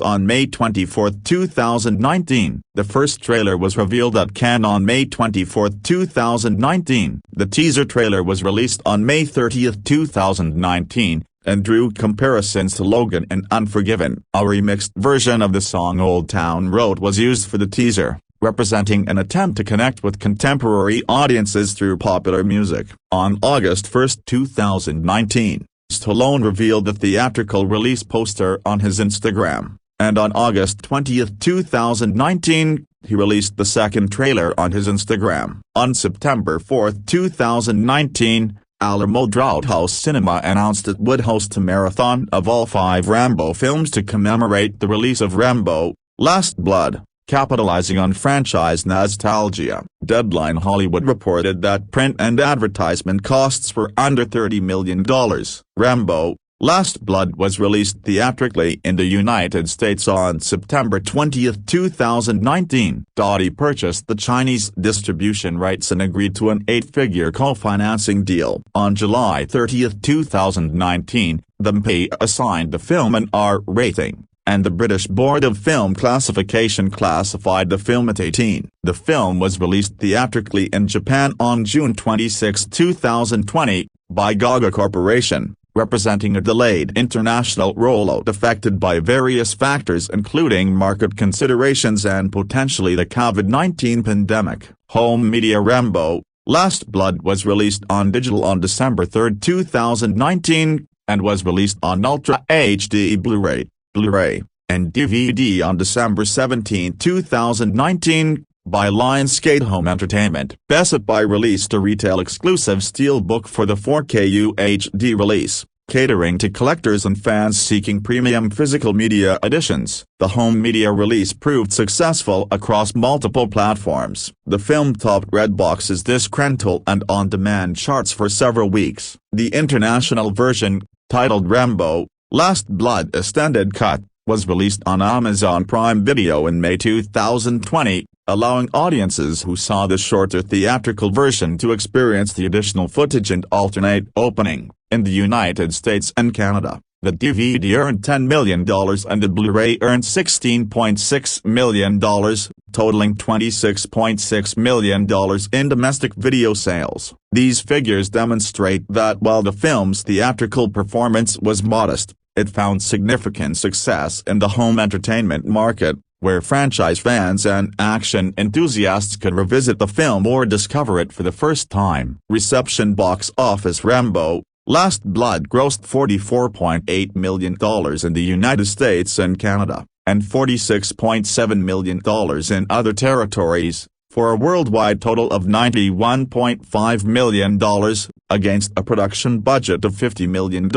S4: on May 24, 2019. The first trailer was revealed at Cannes on May 24, 2019. The teaser trailer was released on May 30, 2019, and drew comparisons to Logan and Unforgiven. A remixed version of the song Old Town Road was used for the teaser, representing an attempt to connect with contemporary audiences through popular music. On August 1, 2019, Stallone revealed the theatrical release poster on his Instagram, and on August 20, 2019, he released the second trailer on his Instagram. On September 4, 2019, Alamo Drafthouse Cinema announced it would host a marathon of all 5 Rambo films to commemorate the release of Rambo: Last Blood, capitalizing on franchise nostalgia. Deadline Hollywood reported that print and advertisement costs were under $30 million. Rambo: Last Blood was released theatrically in the United States on September 20, 2019. Dottie purchased the Chinese distribution rights and agreed to an 8-figure co-financing deal. On July 30, 2019, the MPAA assigned the film an R rating, and the British Board of Film Classification classified the film at 18. The film was released theatrically in Japan on June 26, 2020, by Gaga Corporation, representing a delayed international rollout affected by various factors including market considerations and potentially the COVID-19 pandemic. Home media: Rambo: Last Blood was released on digital on December 3, 2019, and was released on Ultra HD Blu-ray, and DVD on December 17, 2019, by Lionsgate Home Entertainment. Best Buy released a retail-exclusive steelbook for the 4K UHD release, catering to collectors and fans seeking premium physical media editions. The home media release proved successful across multiple platforms. The film topped Redbox's disc rental and on-demand charts for several weeks. The international version, titled Rambo: Last Blood Extended Cut, was released on Amazon Prime Video in May 2020, allowing audiences who saw the shorter theatrical version to experience the additional footage and alternate opening. In the United States and Canada, the DVD earned $10 million and the Blu-ray earned $16.6 million, totaling $26.6 million in domestic video sales. These figures demonstrate that while the film's theatrical performance was modest, it found significant success in the home entertainment market, where franchise fans and action enthusiasts could revisit the film or discover it for the first time. Reception: box office. Rambo: Last Blood grossed $44.8 million in the United States and Canada, and $46.7 million in other territories, for a worldwide total of $91.5 million, against a production budget of $50 million.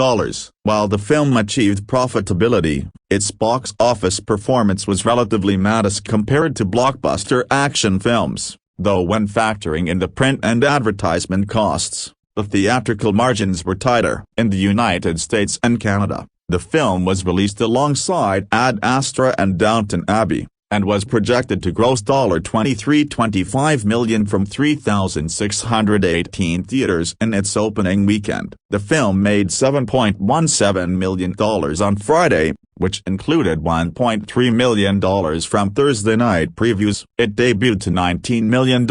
S4: While the film achieved profitability, its box office performance was relatively modest compared to blockbuster action films, though when factoring in the print and advertisement costs, the theatrical margins were tighter. In the United States and Canada, the film was released alongside Ad Astra and Downton Abbey, and was projected to gross $23.25 million from 3,618 theaters in its opening weekend. The film made $7.17 million on Friday, which included $1.3 million from Thursday night previews. It debuted to $19 million,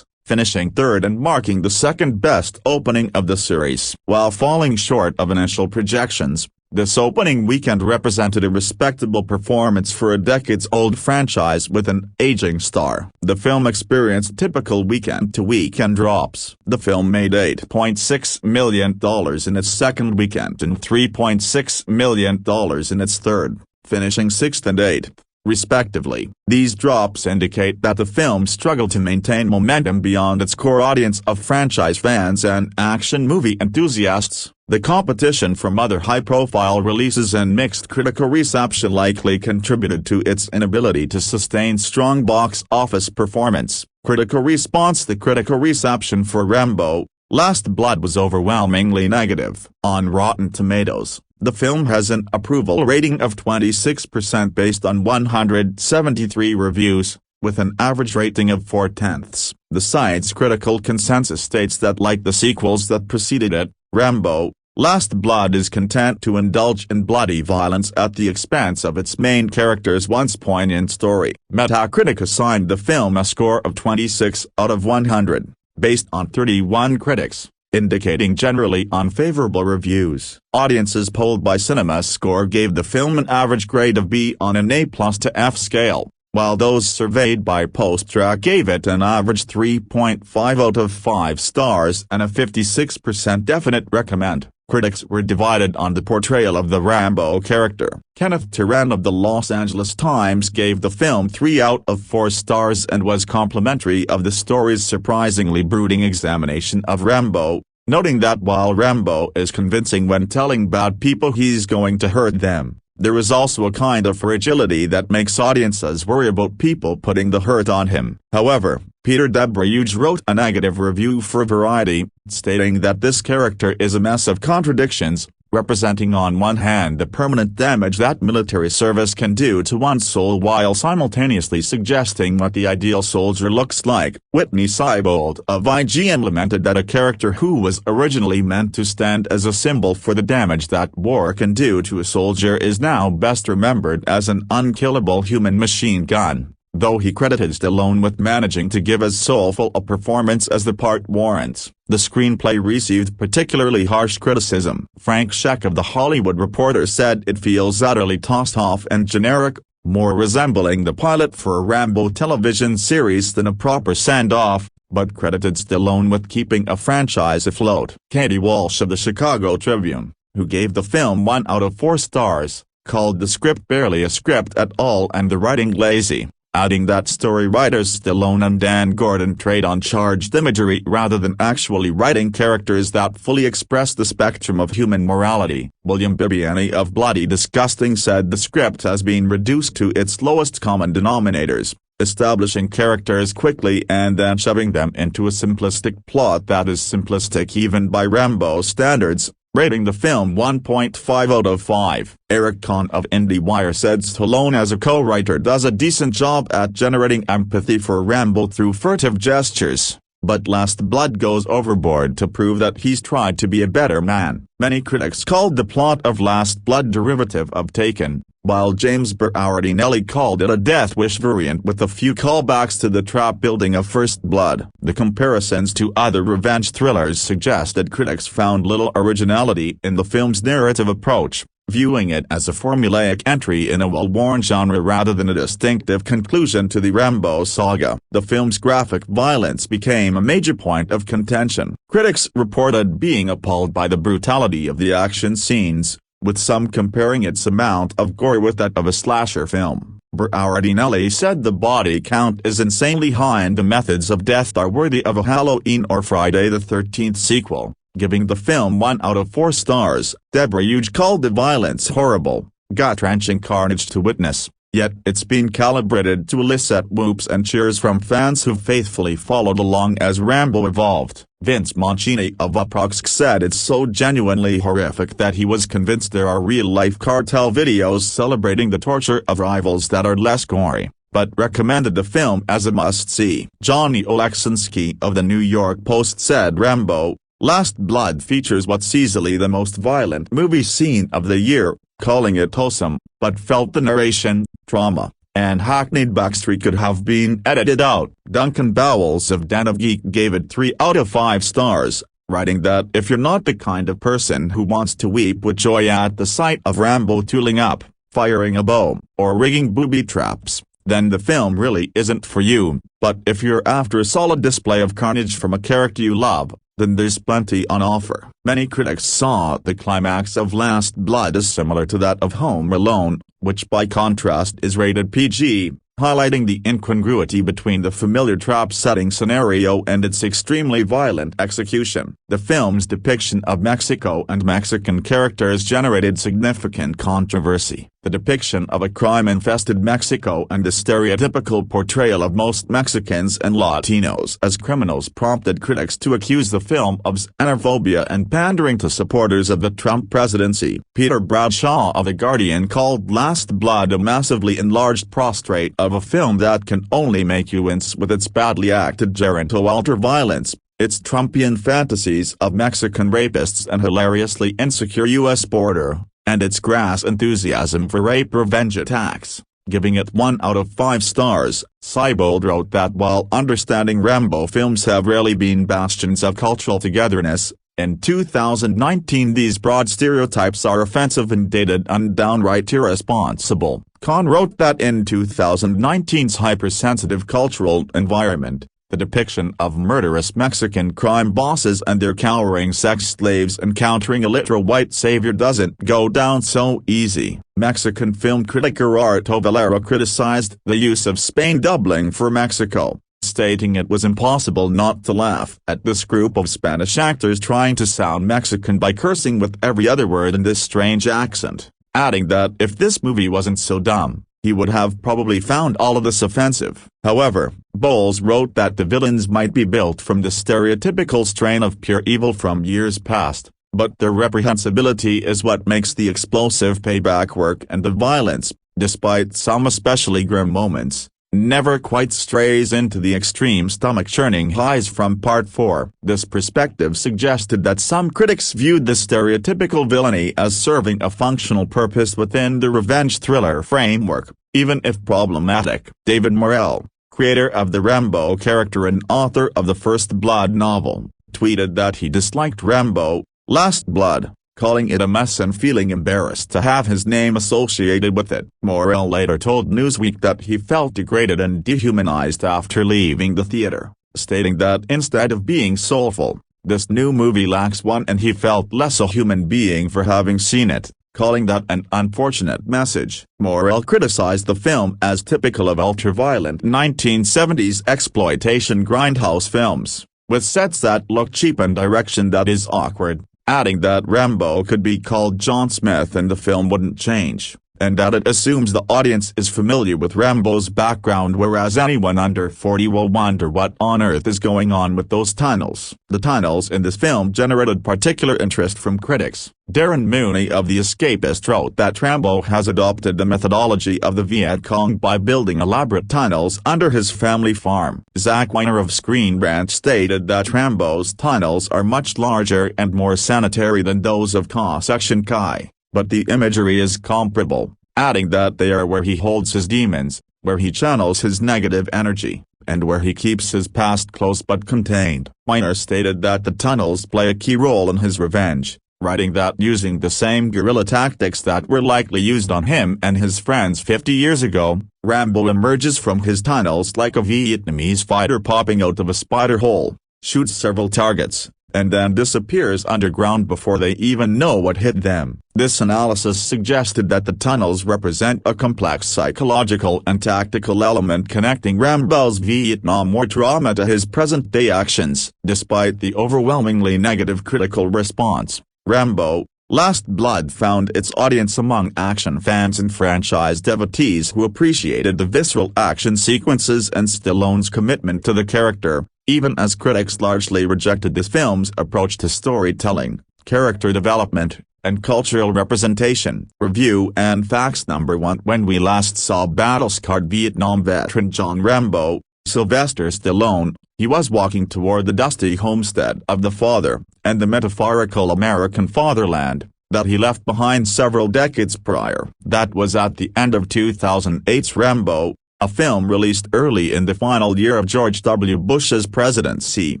S4: finishing third and marking the second-best opening of the series. While falling short of initial projections, This opening weekend represented a respectable performance for a decades-old franchise with an aging star. The film experienced typical weekend-to-weekend drops. The film made $8.6 million in its second weekend and $3.6 million in its third, finishing 6th and 8th, respectively. These drops indicate that the film struggled to maintain momentum beyond its core audience of franchise fans and action movie enthusiasts. The competition from other high-profile releases and mixed critical reception likely contributed to its inability to sustain strong box office performance. Critical response: the critical reception for Rambo: Last Blood was overwhelmingly negative. On Rotten Tomatoes, the film has an approval rating of 26% based on 173 reviews, with an average rating of 4/10. The site's critical consensus states that, like the sequels that preceded it, Rambo: Last Blood is content to indulge in bloody violence at the expense of its main character's once poignant story. Metacritic assigned the film a score of 26 out of 100, based on 31 critics, indicating generally unfavorable reviews. Audiences polled by CinemaScore gave the film an average grade of B on an A+ to F scale, while those surveyed by PostTrak gave it an average 3.5 out of 5 stars and a 56% definite recommend. Critics were divided on the portrayal of the Rambo character. Kenneth Turan of the Los Angeles Times gave the film 3 out of 4 stars and was complimentary of the story's surprisingly brooding examination of Rambo, noting that while Rambo is convincing when telling bad people he's going to hurt them, there is also a kind of fragility that makes audiences worry about people putting the hurt on him. However, Peter Debreuge wrote a negative review for Variety, stating that this character is a mess of contradictions, representing on one hand the permanent damage that military service can do to one's soul while simultaneously suggesting what the ideal soldier looks like. Whitney Seibold of IGN lamented that a character who was originally meant to stand as a symbol for the damage that war can do to a soldier is now best remembered as an unkillable human machine gun, though he credited Stallone with managing to give as soulful a performance as the part warrants. The screenplay received particularly harsh criticism. Frank Scheck of The Hollywood Reporter said it feels utterly tossed off and generic, more resembling the pilot for a Rambo television series than a proper send-off, but credited Stallone with keeping a franchise afloat. Katie Walsh of the Chicago Tribune, who gave the film 1 out of 4 stars, called the script barely a script at all and the writing lazy, adding that story writers Stallone and Dan Gordon trade on charged imagery rather than actually writing characters that fully express the spectrum of human morality. William Bibbiani of Bloody Disgusting said the script has been reduced to its lowest common denominators, establishing characters quickly and then shoving them into a simplistic plot that is simplistic even by Rambo standards, rating the film 1.5 out of 5. Eric Kahn of IndieWire said Stallone as a co-writer does a decent job at generating empathy for Rambo through furtive gestures, but Last Blood goes overboard to prove that he's tried to be a better man. Many critics called the plot of Last Blood derivative of Taken, while James Berardinelli called it a Death Wish variant with a few callbacks to the trap building of First Blood. The comparisons to other revenge thrillers suggest that critics found little originality in the film's narrative approach, viewing it as a formulaic entry in a well-worn genre rather than a distinctive conclusion to the Rambo saga. The film's graphic violence became a major point of contention. Critics reported being appalled by the brutality of the action scenes, with some comparing its amount of gore with that of a slasher film. Berardinelli said the body count is insanely high and the methods of death are worthy of a Halloween or Friday the 13th sequel, giving the film 1 out of 4 stars. Debreuge called the violence horrible, gut-wrenching carnage to witness, yet it's been calibrated to elicit whoops and cheers from fans who faithfully followed along as Rambo evolved. Vince Mancini of Approx said it's so genuinely horrific that he was convinced there are real-life cartel videos celebrating the torture of rivals that are less gory, but recommended the film as a must-see. Johnny Oleksinski of the New York Post said Rambo: Last Blood features what's easily the most violent movie scene of the year, calling it wholesome, but felt the narration, trauma, and hackneyed backstory could have been edited out. Duncan Bowles of Den of Geek gave it 3 out of 5 stars, writing that if you're not the kind of person who wants to weep with joy at the sight of Rambo tooling up, firing a bow, or rigging booby traps, then the film really isn't for you. But if you're after a solid display of carnage from a character you love, then there's plenty on offer. Many critics saw the climax of Last Blood as similar to that of Home Alone, which by contrast is rated PG, highlighting the incongruity between the familiar trap-setting scenario and its extremely violent execution. The film's depiction of Mexico and Mexican characters generated significant controversy. The depiction of a crime-infested Mexico and the stereotypical portrayal of most Mexicans and Latinos as criminals prompted critics to accuse the film of xenophobia and pandering to supporters of the Trump presidency. Peter Bradshaw of The Guardian called Last Blood a massively enlarged prostrate of a film that can only make you wince with its badly acted geronto ultra-violence, its Trumpian fantasies of Mexican rapists and hilariously insecure U.S. border, and its crass enthusiasm for rape revenge attacks, giving it 1 out of 5 stars. Seibold wrote that while understanding Rambo films have rarely been bastions of cultural togetherness, in 2019 these broad stereotypes are offensive and dated and downright irresponsible. Kahn wrote that in 2019's hypersensitive cultural environment, the depiction of murderous Mexican crime bosses and their cowering sex slaves encountering a literal white savior doesn't go down so easy. Mexican film critic Gerardo Valera criticized the use of Spain doubling for Mexico, stating it was impossible not to laugh at this group of Spanish actors trying to sound Mexican by cursing with every other word in this strange accent, adding that if this movie wasn't so dumb, he would have probably found all of this offensive. However, Bowles wrote that the villains might be built from the stereotypical strain of pure evil from years past, but their reprehensibility is what makes the explosive payback work, and the violence, despite some especially grim moments, never quite strays into the extreme stomach-churning highs from Part 4. This perspective suggested that some critics viewed the stereotypical villainy as serving a functional purpose within the revenge thriller framework, even if problematic. David Morrell, creator of the Rambo character and author of the First Blood novel, tweeted that he disliked Rambo, Last Blood, calling it a mess and feeling embarrassed to have his name associated with it. Morrell later told Newsweek that he felt degraded and dehumanized after leaving the theater, stating that instead of being soulful, this new movie lacks one and he felt less a human being for having seen it, calling that an unfortunate message. Morrell criticized the film as typical of ultra-violent 1970s exploitation grindhouse films, with sets that look cheap and direction that is awkward, adding that Rambo could be called John Smith and the film wouldn't change, and that it assumes the audience is familiar with Rambo's background, whereas anyone under 40 will wonder what on earth is going on with those tunnels. The tunnels in this film generated particular interest from critics. Darren Mooney of The Escapist wrote that Rambo has adopted the methodology of the Viet Cong by building elaborate tunnels under his family farm. Zach Weiner of Screen Rant stated that Rambo's tunnels are much larger and more sanitary than those of Ka Section Kai, but the imagery is comparable, adding that they are where he holds his demons, where he channels his negative energy, and where he keeps his past close but contained. Weiner stated that the tunnels play a key role in his revenge, writing that using the same guerrilla tactics that were likely used on him and his friends 50 years ago, Rambo emerges from his tunnels like a Vietnamese fighter popping out of a spider hole, shoots several targets, and then disappears underground before they even know what hit them. This analysis suggested that the tunnels represent a complex psychological and tactical element connecting Rambo's Vietnam War trauma to his present-day actions. Despite the overwhelmingly negative critical response, Rambo, Last Blood found its audience among action fans and franchise devotees who appreciated the visceral action sequences and Stallone's commitment to the character, even as critics largely rejected this film's approach to storytelling, character development, and cultural representation. Review and Facts Number 1. When we last saw battle-scarred Vietnam veteran John Rambo, Sylvester Stallone, he was walking toward the dusty homestead of the father, and the metaphorical American fatherland, that he left behind several decades prior. That was at the end of 2008's Rambo, a film released early in the final year of George W. Bush's presidency.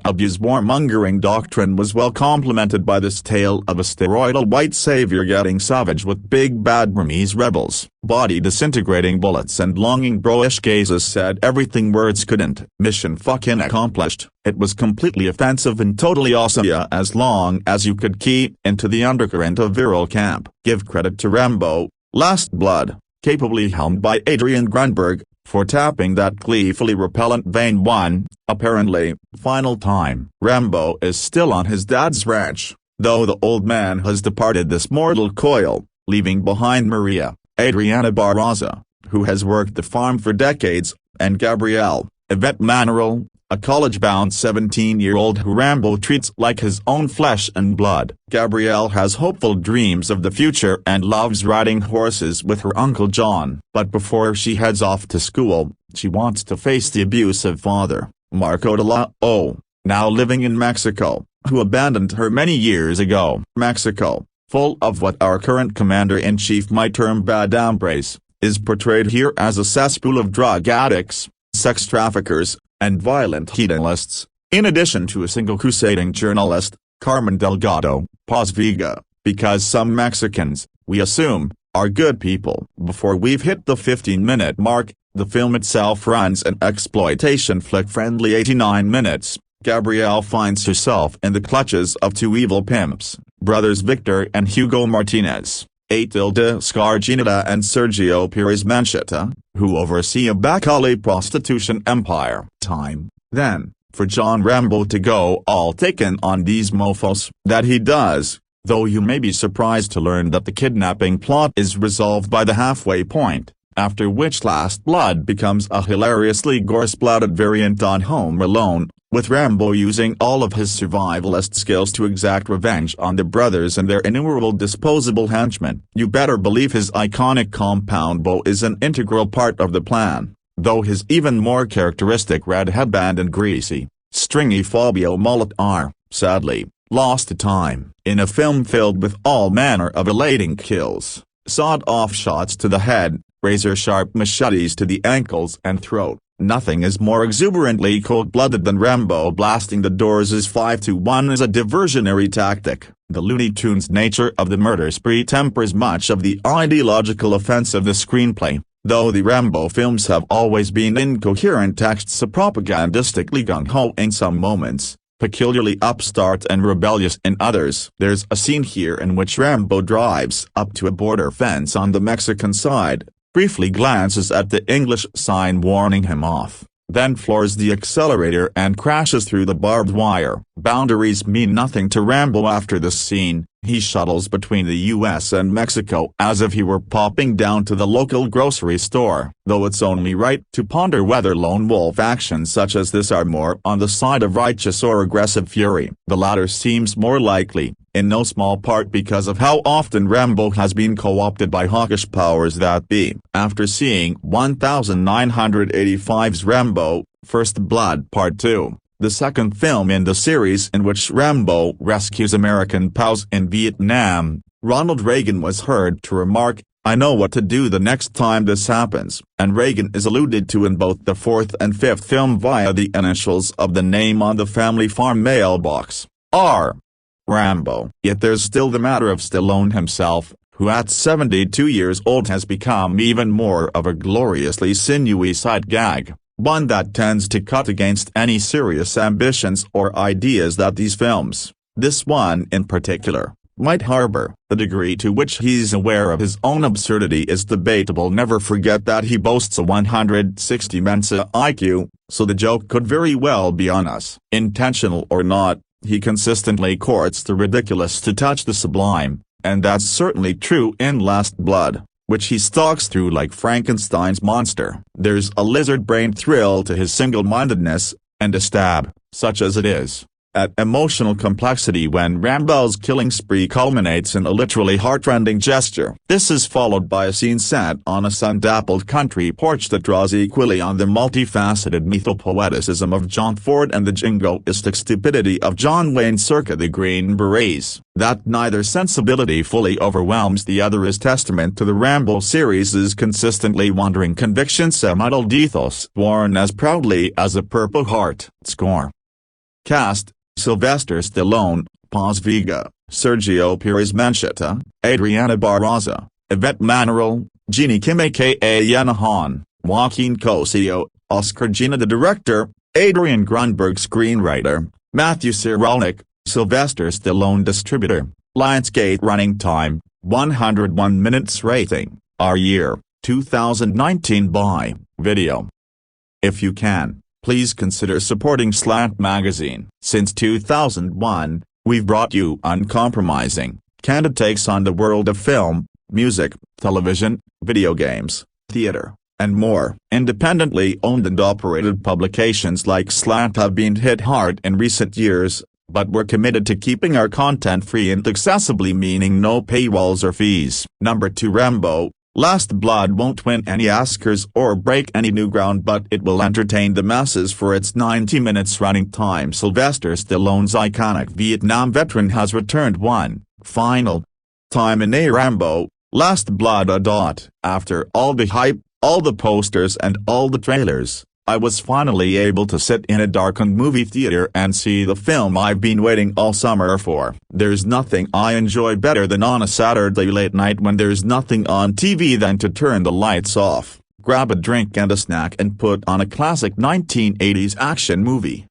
S4: Abu's warmongering doctrine was well complemented by this tale of a steroidal white savior getting savage with big bad Burmese rebels, body disintegrating bullets and longing bro-ish gazes said everything words couldn't. Mission fucking accomplished. It was completely offensive and totally awesome, yeah, as long as you could key into the undercurrent of virile camp. Give credit to Rambo, Last Blood, capably helmed by Adrian Grunberg, for tapping that gleefully repellent vein one, apparently, final time. Rambo is still on his dad's ranch, though the old man has departed this mortal coil, leaving behind Maria, Adriana Barraza, who has worked the farm for decades, and Gabrielle, Yvette Manuel, a college-bound 17-year-old who Rambo treats like his own flesh and blood. Gabrielle has hopeful dreams of the future and loves riding horses with her Uncle John. But before she heads off to school, she wants to face the abusive father, Marco de la O, now living in Mexico, who abandoned her many years ago. Mexico, full of what our current commander-in-chief might term bad hombres, is portrayed here as a cesspool of drug addicts, sex traffickers, and violent hedonists, in addition to a single crusading journalist, Carmen Delgado, Paz Vega, because some Mexicans, we assume, are good people. Before we've hit the 15-minute mark, the film itself runs an exploitation flick-friendly 89 minutes. Gabrielle finds herself in the clutches of two evil pimps, brothers Victor and Hugo Martinez, Atilde Scarginita and Sergio Perez Manchetta, who oversee a back-alley prostitution empire. Time, then, for John Rambo to go all taken on these mofos. That he does, though you may be surprised to learn that the kidnapping plot is resolved by the halfway point, after which Last Blood becomes a hilariously gore-splattered variant on Home Alone, with Rambo using all of his survivalist skills to exact revenge on the brothers and their innumerable disposable henchmen. You better believe his iconic compound bow is an integral part of the plan, though his even more characteristic red headband and greasy, stringy Fabio mullet are, sadly, lost to time. In a film filled with all manner of elating kills, sawed-off shots to the head, razor-sharp machetes to the ankles and throat, nothing is more exuberantly cold-blooded than Rambo blasting the doors as 5-1 as a diversionary tactic. The Looney Tunes nature of the murder spree tempers much of the ideological offense of the screenplay, though the Rambo films have always been incoherent texts propagandistically gung-ho in some moments, peculiarly upstart and rebellious in others. There's a scene here in which Rambo drives up to a border fence on the Mexican side, briefly glances at the English sign warning him off, then floors the accelerator and crashes through the barbed wire. Boundaries mean nothing to Rambo after this scene. He shuttles between the US and Mexico as if he were popping down to the local grocery store, though it's only right to ponder whether lone wolf actions such as this are more on the side of righteous or aggressive fury. The latter seems more likely, in no small part because of how often Rambo has been co-opted by hawkish powers that be. After seeing 1985's Rambo, First Blood Part 2, the second film in the series in which Rambo rescues American POWs in Vietnam, Ronald Reagan was heard to remark, "I know what to do the next time this happens," and Reagan is alluded to in both the fourth and fifth film via the initials of the name on the family farm mailbox, R. Rambo. Yet there's still the matter of Stallone himself, who at 72 years old has become even more of a gloriously sinewy sight gag, one that tends to cut against any serious ambitions or ideas that these films, this one in particular, might harbor. The degree to which he's aware of his own absurdity is debatable. Never forget that he boasts a 160 Mensa IQ, so the joke could very well be on us. Intentional or not, he consistently courts the ridiculous to touch the sublime, and that's certainly true in Last Blood, which he stalks through like Frankenstein's monster. There's a lizard-brain thrill to his single-mindedness, and a stab, such as it is, at emotional complexity when Rambo's killing spree culminates in a literally heart-rending gesture. This is followed by a scene set on a sun-dappled country porch that draws equally on the multifaceted mythopoeticism of John Ford and the jingoistic stupidity of John Wayne circa the Green Berets. That neither sensibility fully overwhelms the other is testament to the Rambo series' consistently wandering conviction semi-adult ethos worn as proudly as a Purple Heart. Score. Cast: Sylvester Stallone, Paz Vega, Sergio Perez Mencheta, Adriana Barraza, Yvette Manuel, Jeannie Kim aka Yanahan, Joaquin Cosio, Oscar Gina the director, Adrian Grunberg screenwriter, Matthew Cyrulnik, Sylvester Stallone distributor. Lionsgate running time, 101 minutes rating, R-year, 2019 buy, video. If you can, please consider supporting Slant Magazine. Since 2001, we've brought you uncompromising, candid takes on the world of film, music, television, video games, theater, and more. Independently owned and operated publications like Slant have been hit hard in recent years, but we're committed to keeping our content free and accessibly, meaning no paywalls or fees. Number 2 Rambo, Last Blood won't win any Oscars or break any new ground, but it will entertain the masses for its 90 minutes running time. Sylvester Stallone's iconic Vietnam veteran has returned one final time in a Rambo, Last Blood. After all the hype, all the posters and all the trailers, I was finally able to sit in a darkened movie theater and see the film I've been waiting all summer for. There's nothing I enjoy better than on a Saturday late night when there's nothing on TV than to turn the lights off, grab a drink and a snack and put on a classic 1980s action movie.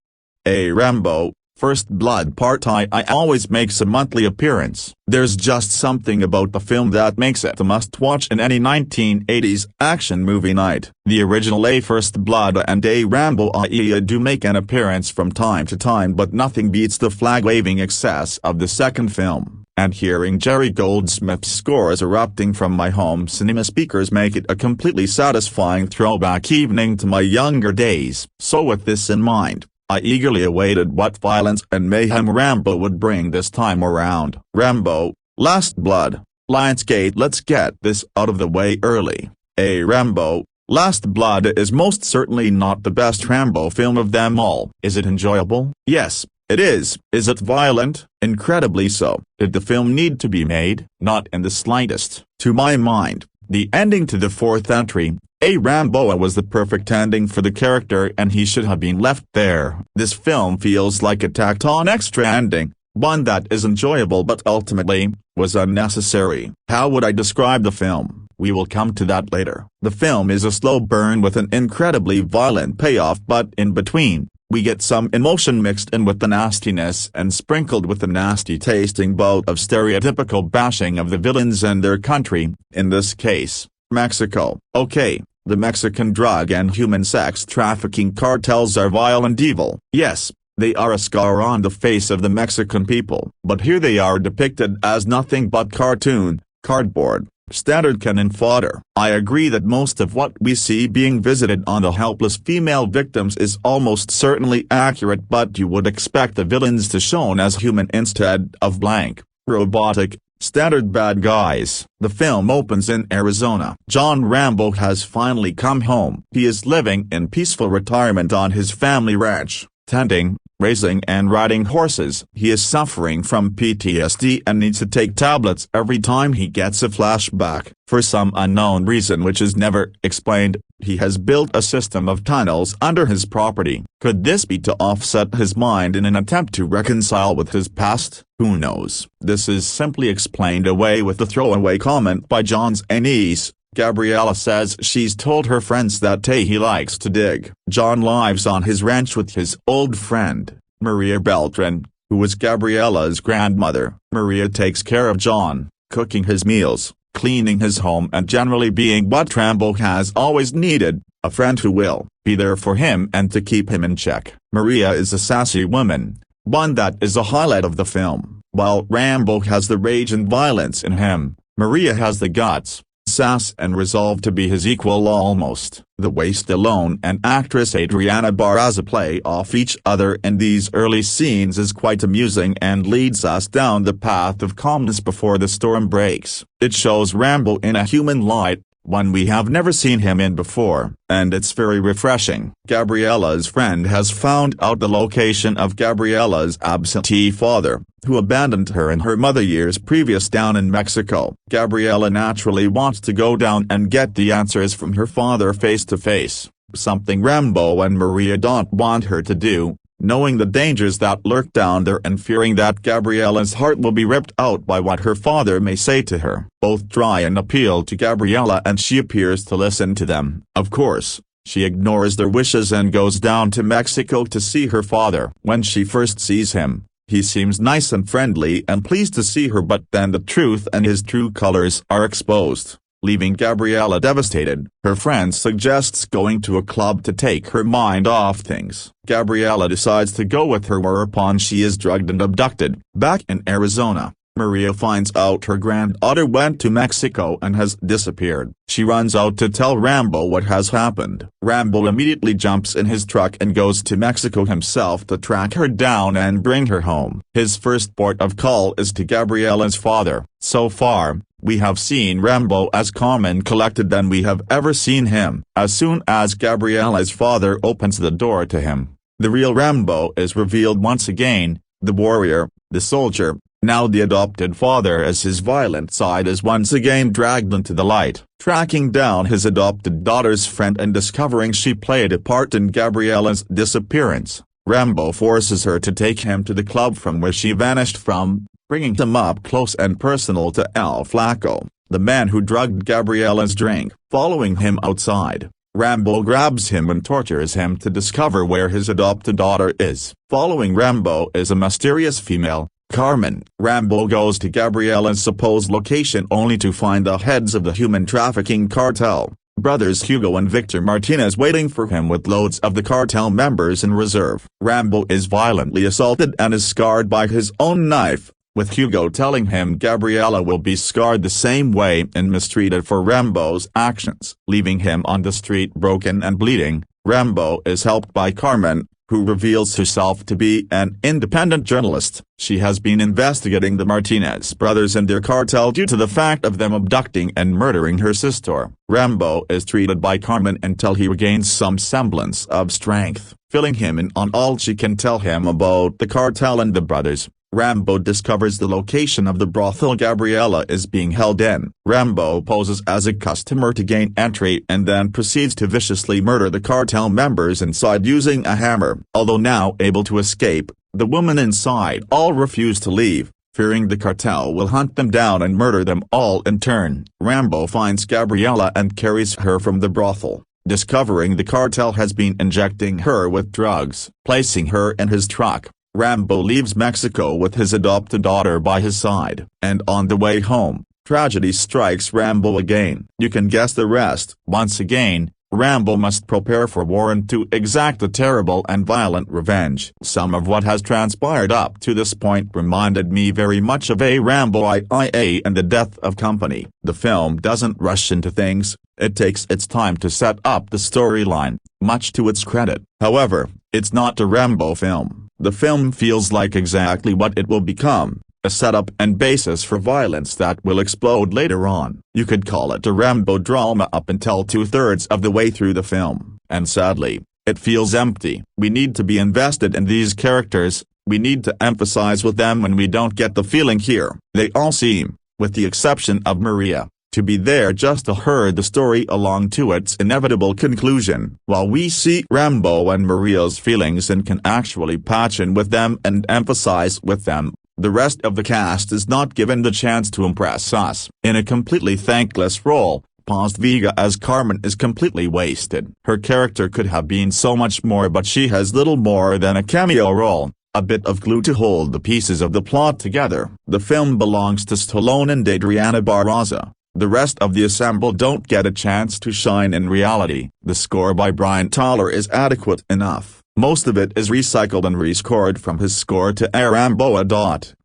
S4: A Rambo, First Blood Part I always makes a monthly appearance. There's just something about the film that makes it a must-watch in any 1980s action movie night. The original A First Blood and A Rambo I do make an appearance from time to time, but nothing beats the flag-waving excess of the second film. And hearing Jerry Goldsmith's scores erupting from my home cinema speakers make it a completely satisfying throwback evening to my younger days. So with this in mind, I eagerly awaited what violence and mayhem Rambo would bring this time around. Rambo, Last Blood. Lionsgate. Let's get this out of the way early. A Rambo, Last Blood is most certainly not the best Rambo film of them all. Is it enjoyable? Yes, it is. Is it violent? Incredibly so. Did the film need to be made? Not in the slightest. To my mind, the ending to the fourth entry, A Rambo, was the perfect ending for the character, and he should have been left there. This film feels like a tacked on extra ending, one that is enjoyable but ultimately was unnecessary. How would I describe the film? We will come to that later. The film is a slow burn with an incredibly violent payoff, but in between, we get some emotion mixed in with the nastiness and sprinkled with the nasty tasting bout of stereotypical bashing of the villains and their country, in this case, Mexico. Okay, the Mexican drug and human sex trafficking cartels are vile and evil. Yes, they are a scar on the face of the Mexican people. But here they are depicted as nothing but cartoon, cardboard, standard cannon fodder. I agree that most of what we see being visited on the helpless female victims is almost certainly accurate, but you would expect the villains to shown as human instead of blank, robotic, standard bad guys. The film opens in Arizona. John Rambo has finally come home. He is living in peaceful retirement on his family ranch, tending, raising and riding horses. He is suffering from PTSD and needs to take tablets every time he gets a flashback. For some unknown reason which is never explained, he has built a system of tunnels under his property. Could this be to offset his mind in an attempt to reconcile with his past? Who knows? This is simply explained away with the throwaway comment by John's niece. Gabriella says she's told her friends that he likes to dig. John lives on his ranch with his old friend, Maria Beltran, who was Gabriella's grandmother. Maria takes care of John, cooking his meals, cleaning his home and generally being what Rambo has always needed, a friend who will be there for him and to keep him in check. Maria is a sassy woman, one that is a highlight of the film. While Rambo has the rage and violence in him, Maria has the guts, sass and resolve to be his equal almost. The way Stallone and actress Adriana Barraza play off each other in these early scenes is quite amusing and leads us down the path of calmness before the storm breaks. It shows Rambo in a human light, one we have never seen him in before, and it's very refreshing. Gabriella's friend has found out the location of Gabriella's absentee father, who abandoned her and her mother years previous down in Mexico. Gabriella naturally wants to go down and get the answers from her father face to face, something Rambo and Maria don't want her to do, knowing the dangers that lurk down there and fearing that Gabriella's heart will be ripped out by what her father may say to her. Both try and appeal to Gabriella and she appears to listen to them. Of course, she ignores their wishes and goes down to Mexico to see her father. When she first sees him, he seems nice and friendly and pleased to see her, but then the truth and his true colors are exposed, leaving Gabriella devastated. Her friend suggests going to a club to take her mind off things. Gabriella decides to go with her, whereupon she is drugged and abducted. Back in Arizona, Maria finds out her granddaughter went to Mexico and has disappeared. She runs out to tell Rambo what has happened. Rambo immediately jumps in his truck and goes to Mexico himself to track her down and bring her home. His first port of call is to Gabriella's father. So far, we have seen Rambo as calm and collected than we have ever seen him. As soon as Gabriella's father opens the door to him, the real Rambo is revealed once again, the warrior, the soldier. Now the adopted father, as his violent side is once again dragged into the light. Tracking down his adopted daughter's friend and discovering she played a part in Gabriella's disappearance, Rambo forces her to take him to the club from where she vanished from, bringing him up close and personal to El Flaco, the man who drugged Gabriella's drink. Following him outside, Rambo grabs him and tortures him to discover where his adopted daughter is. Following Rambo is a mysterious female, Carmen. Rambo goes to Gabriella's supposed location only to find the heads of the human trafficking cartel, brothers Hugo and Victor Martinez, waiting for him with loads of the cartel members in reserve. Rambo is violently assaulted and is scarred by his own knife, with Hugo telling him Gabriella will be scarred the same way and mistreated for Rambo's actions. Leaving him on the street broken and bleeding, Rambo is helped by Carmen, who reveals herself to be an independent journalist. She has been investigating the Martinez brothers and their cartel due to the fact of them abducting and murdering her sister. Rambo is treated by Carmen until he regains some semblance of strength, filling him in on all she can tell him about the cartel and the brothers. Rambo discovers the location of the brothel Gabriella is being held in. Rambo poses as a customer to gain entry and then proceeds to viciously murder the cartel members inside using a hammer. Although now able to escape, the women inside all refuse to leave, fearing the cartel will hunt them down and murder them all in turn. Rambo finds Gabriella and carries her from the brothel, discovering the cartel has been injecting her with drugs. Placing her in his truck, Rambo leaves Mexico with his adopted daughter by his side. And on the way home, tragedy strikes Rambo again. You can guess the rest. Once again, Rambo must prepare for war and to exact a terrible and violent revenge. Some of what has transpired up to this point reminded me very much of a Rambo IA and the Death of Company. The film doesn't rush into things, it takes its time to set up the storyline, much to its credit. However, it's not a Rambo film. The film feels like exactly what it will become, a setup and basis for violence that will explode later on. You could call it a Rambo drama up until 2/3 of the way through the film, and sadly, it feels empty. We need to be invested in these characters, we need to emphasize with them, when we don't get the feeling here. They all seem, with the exception of Maria, to be there just to hurry the story along to its inevitable conclusion. While we see Rambo and Maria's feelings and can actually patch in with them and empathize with them, the rest of the cast is not given the chance to impress us. In a completely thankless role, Paz Vega as Carmen is completely wasted. Her character could have been so much more, but she has little more than a cameo role, a bit of glue to hold the pieces of the plot together. The film belongs to Stallone and Adriana Barraza. The rest of the ensemble don't get a chance to shine in reality. The score by Brian Tyler is adequate enough. Most of it is recycled and rescored from his score to A Rambo.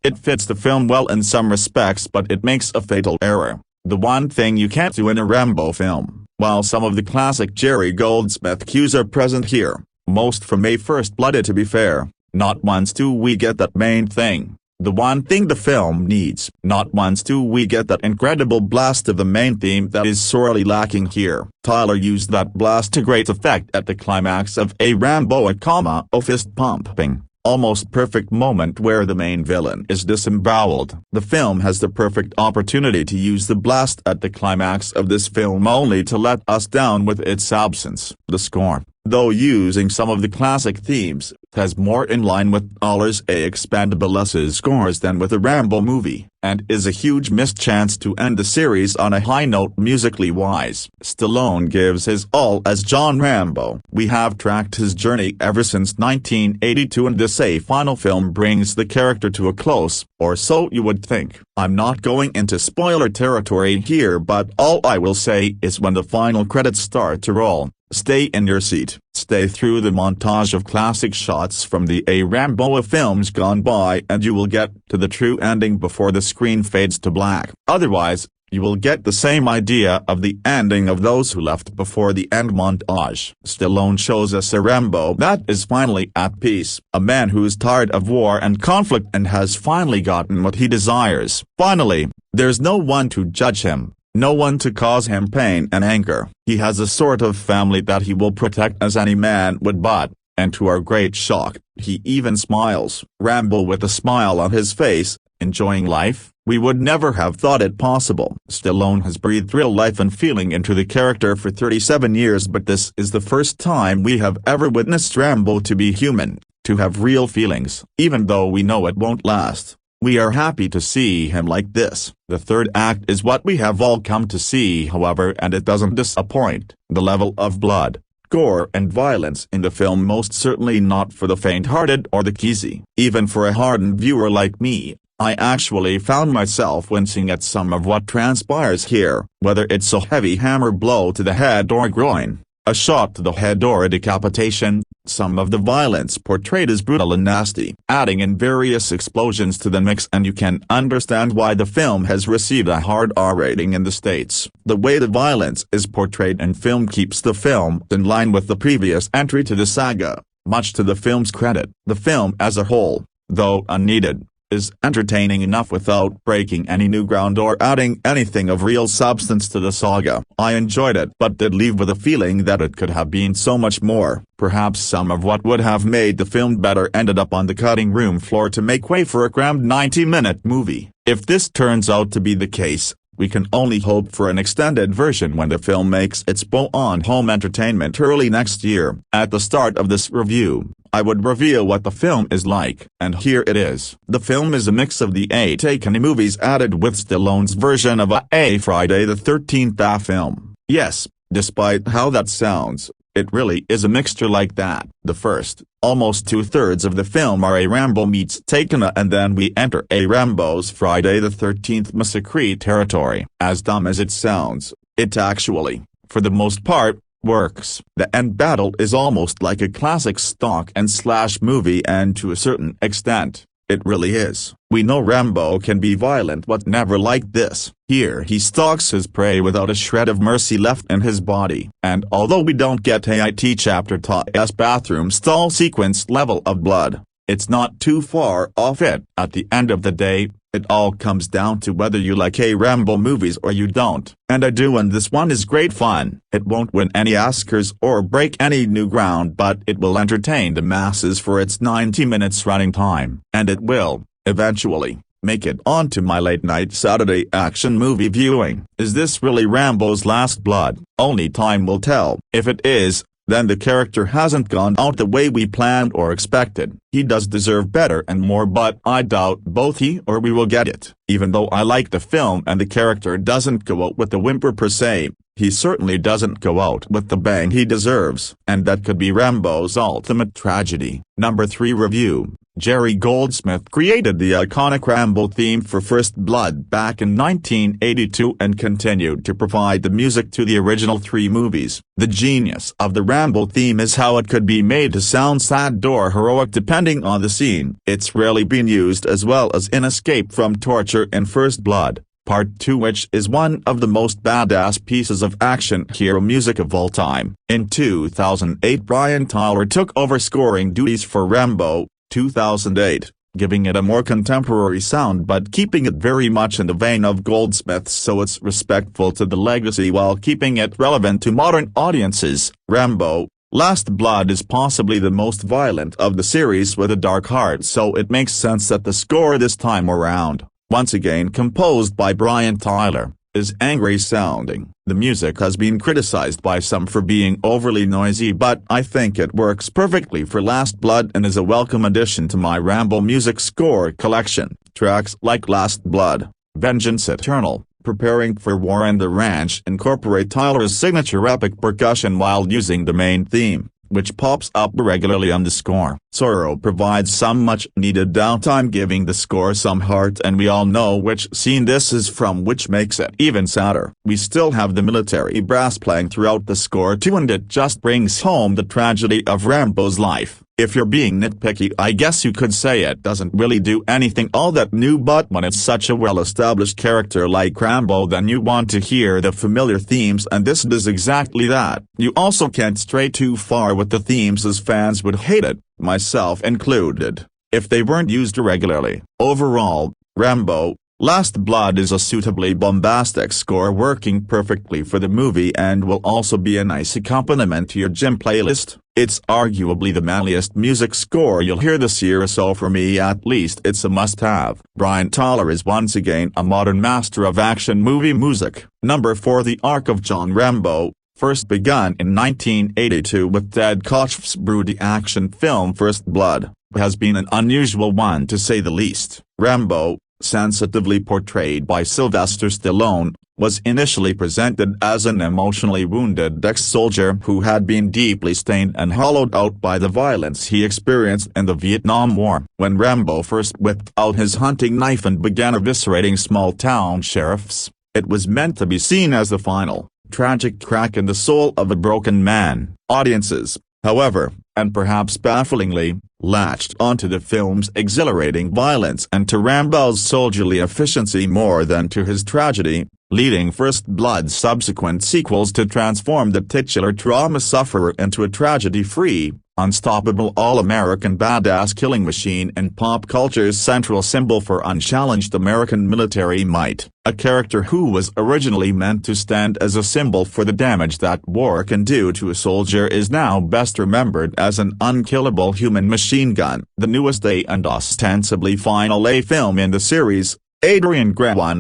S4: It fits the film well in some respects, but it makes a fatal error. The one thing you can't do in a Rambo film. While some of the classic Jerry Goldsmith cues are present here, most from A First Blood, to be fair, not once do we get that main thing. The one thing the film needs. Not once do we get that incredible blast of the main theme that is sorely lacking here. Tyler used that blast to great effect at the climax of A Rambo, a fist-pumping, almost perfect moment where the main villain is disemboweled. The film has the perfect opportunity to use the blast at the climax of this film only to let us down with its absence. The score, though using some of the classic themes, has more in line with A Expendables' scores than with a Rambo movie, and is a huge missed chance to end the series on a high note musically wise. Stallone gives his all as John Rambo. We have tracked his journey ever since 1982, and this A final film brings the character to a close, or so you would think. I'm not going into spoiler territory here, but all I will say is when the final credits start to roll, stay in your seat. Stay through the montage of classic shots from the A Rambo films gone by, and you will get to the true ending before the screen fades to black. Otherwise, you will get the same idea of the ending of those who left before the end montage. Stallone shows us a Rambo that is finally at peace, a man who's tired of war and conflict and has finally gotten what he desires. Finally, there's no one to judge him. No one to cause him pain and anger. He has a sort of family that he will protect as any man would, but, and to our great shock, he even smiles. Rambo with a smile on his face, enjoying life. We would never have thought it possible. Stallone has breathed real life and feeling into the character for 37 years, but this is the first time we have ever witnessed Rambo to be human, to have real feelings. Even though we know it won't last, we are happy to see him like this. The third act is what we have all come to see, however, and it doesn't disappoint. The level of blood, gore and violence in the film most certainly not for the faint-hearted or the queasy. Even for a hardened viewer like me, I actually found myself wincing at some of what transpires here, whether it's a heavy hammer blow to the head or groin, a shot to the head or a decapitation. Some of the violence portrayed is brutal and nasty, adding in various explosions to the mix, and you can understand why the film has received a hard R rating in the States. The way the violence is portrayed in film keeps the film in line with the previous entry to the saga, much to the film's credit. The film as a whole, though unneeded, is entertaining enough without breaking any new ground or adding anything of real substance to the saga. I enjoyed it, but did leave with a feeling that it could have been so much more. Perhaps some of what would have made the film better ended up on the cutting room floor to make way for a crammed 90-minute movie. If this turns out to be the case, we can only hope for an extended version when the film makes its bow on home entertainment early next year. At the start of this review, I would reveal what the film is like, and here it is. The film is a mix of the A Taken movies added with Stallone's version of a Friday the 13th film. Yes, despite how that sounds, it really is a mixture like that. The first, almost 2/3 of the film are A Rambo meets Taken, and then we enter A Rambo's Friday the 13th massacre territory. As dumb as it sounds, it actually, for the most part, works. The end battle is almost like a classic stalk and slash movie, and to a certain extent, it really is. We know Rambo can be violent, but never like this. Here he stalks his prey without a shred of mercy left in his body. And although we don't get a chapter TA's bathroom stall sequence level of blood, it's not too far off it. At the end of the day, it all comes down to whether you like A Rambo movies or you don't. And I do, and this one is great fun. It won't win any Oscars or break any new ground, but it will entertain the masses for its 90 minutes running time. And it will, eventually, make it onto my late-night Saturday action movie viewing. Is this really Rambo's last blood? Only time will tell. If it is, then the character hasn't gone out the way we planned or expected. He does deserve better and more, but I doubt both he or we will get it. Even though I like the film and the character doesn't go out with a whimper per se, he certainly doesn't go out with the bang he deserves, and that could be Rambo's ultimate tragedy. Number 3 review. Jerry Goldsmith created the iconic Rambo theme for First Blood back in 1982 and continued to provide the music to the original 3 movies. The genius of the Rambo theme is how it could be made to sound sad or heroic depending on the scene. It's rarely been used as well as in Escape from Torture in First Blood. Part 2, which is one of the most badass pieces of action hero music of all time. In 2008, Brian Tyler took over scoring duties for Rambo, 2008, giving it a more contemporary sound but keeping it very much in the vein of Goldsmith, so it's respectful to the legacy while keeping it relevant to modern audiences. Rambo: Last Blood is possibly the most violent of the series with a dark heart, so it makes sense that the score this time around, once again composed by Brian Tyler, is angry sounding. The music has been criticized by some for being overly noisy, but I think it works perfectly for Last Blood and is a welcome addition to my Rambo music score collection. Tracks like Last Blood, Vengeance Eternal, Preparing for War and The Ranch incorporate Tyler's signature epic percussion while using the main theme, which pops up regularly on the score. Sorrow provides some much-needed downtime, giving the score some heart, and we all know which scene this is from, which makes it even sadder. We still have the military brass playing throughout the score too, and it just brings home the tragedy of Rambo's life. If you're being nitpicky, I guess you could say it doesn't really do anything all that new, but when it's such a well-established character like Rambo, then you want to hear the familiar themes, and this does exactly that. You also can't stray too far with the themes, as fans would hate it, myself included, if they weren't used regularly. Overall, Rambo: Last Blood is a suitably bombastic score working perfectly for the movie and will also be a nice accompaniment to your gym playlist. It's arguably the manliest music score you'll hear this year, so for me at least it's a must-have. Brian Tyler is once again a modern master of action movie music. Number 4. The arc of John Rambo, first begun in 1982 with Ted Kotcheff's broody action film First Blood, has been an unusual one to say the least. Rambo, sensitively portrayed by Sylvester Stallone, was initially presented as an emotionally wounded ex-soldier who had been deeply stained and hollowed out by the violence he experienced in the Vietnam War. When Rambo first whipped out his hunting knife and began eviscerating small-town sheriffs, it was meant to be seen as the final, tragic crack in the soul of a broken man. Audiences, however, and perhaps bafflingly, latched onto the film's exhilarating violence and to Rambo's soldierly efficiency more than to his tragedy, leading First Blood's subsequent sequels to transform the titular trauma sufferer into a tragedy-free, unstoppable all-American badass killing machine and pop culture's central symbol for unchallenged American military might. A character who was originally meant to stand as a symbol for the damage that war can do to a soldier is now best remembered as an unkillable human machine gun. The newest and ostensibly final film in the series, Adrian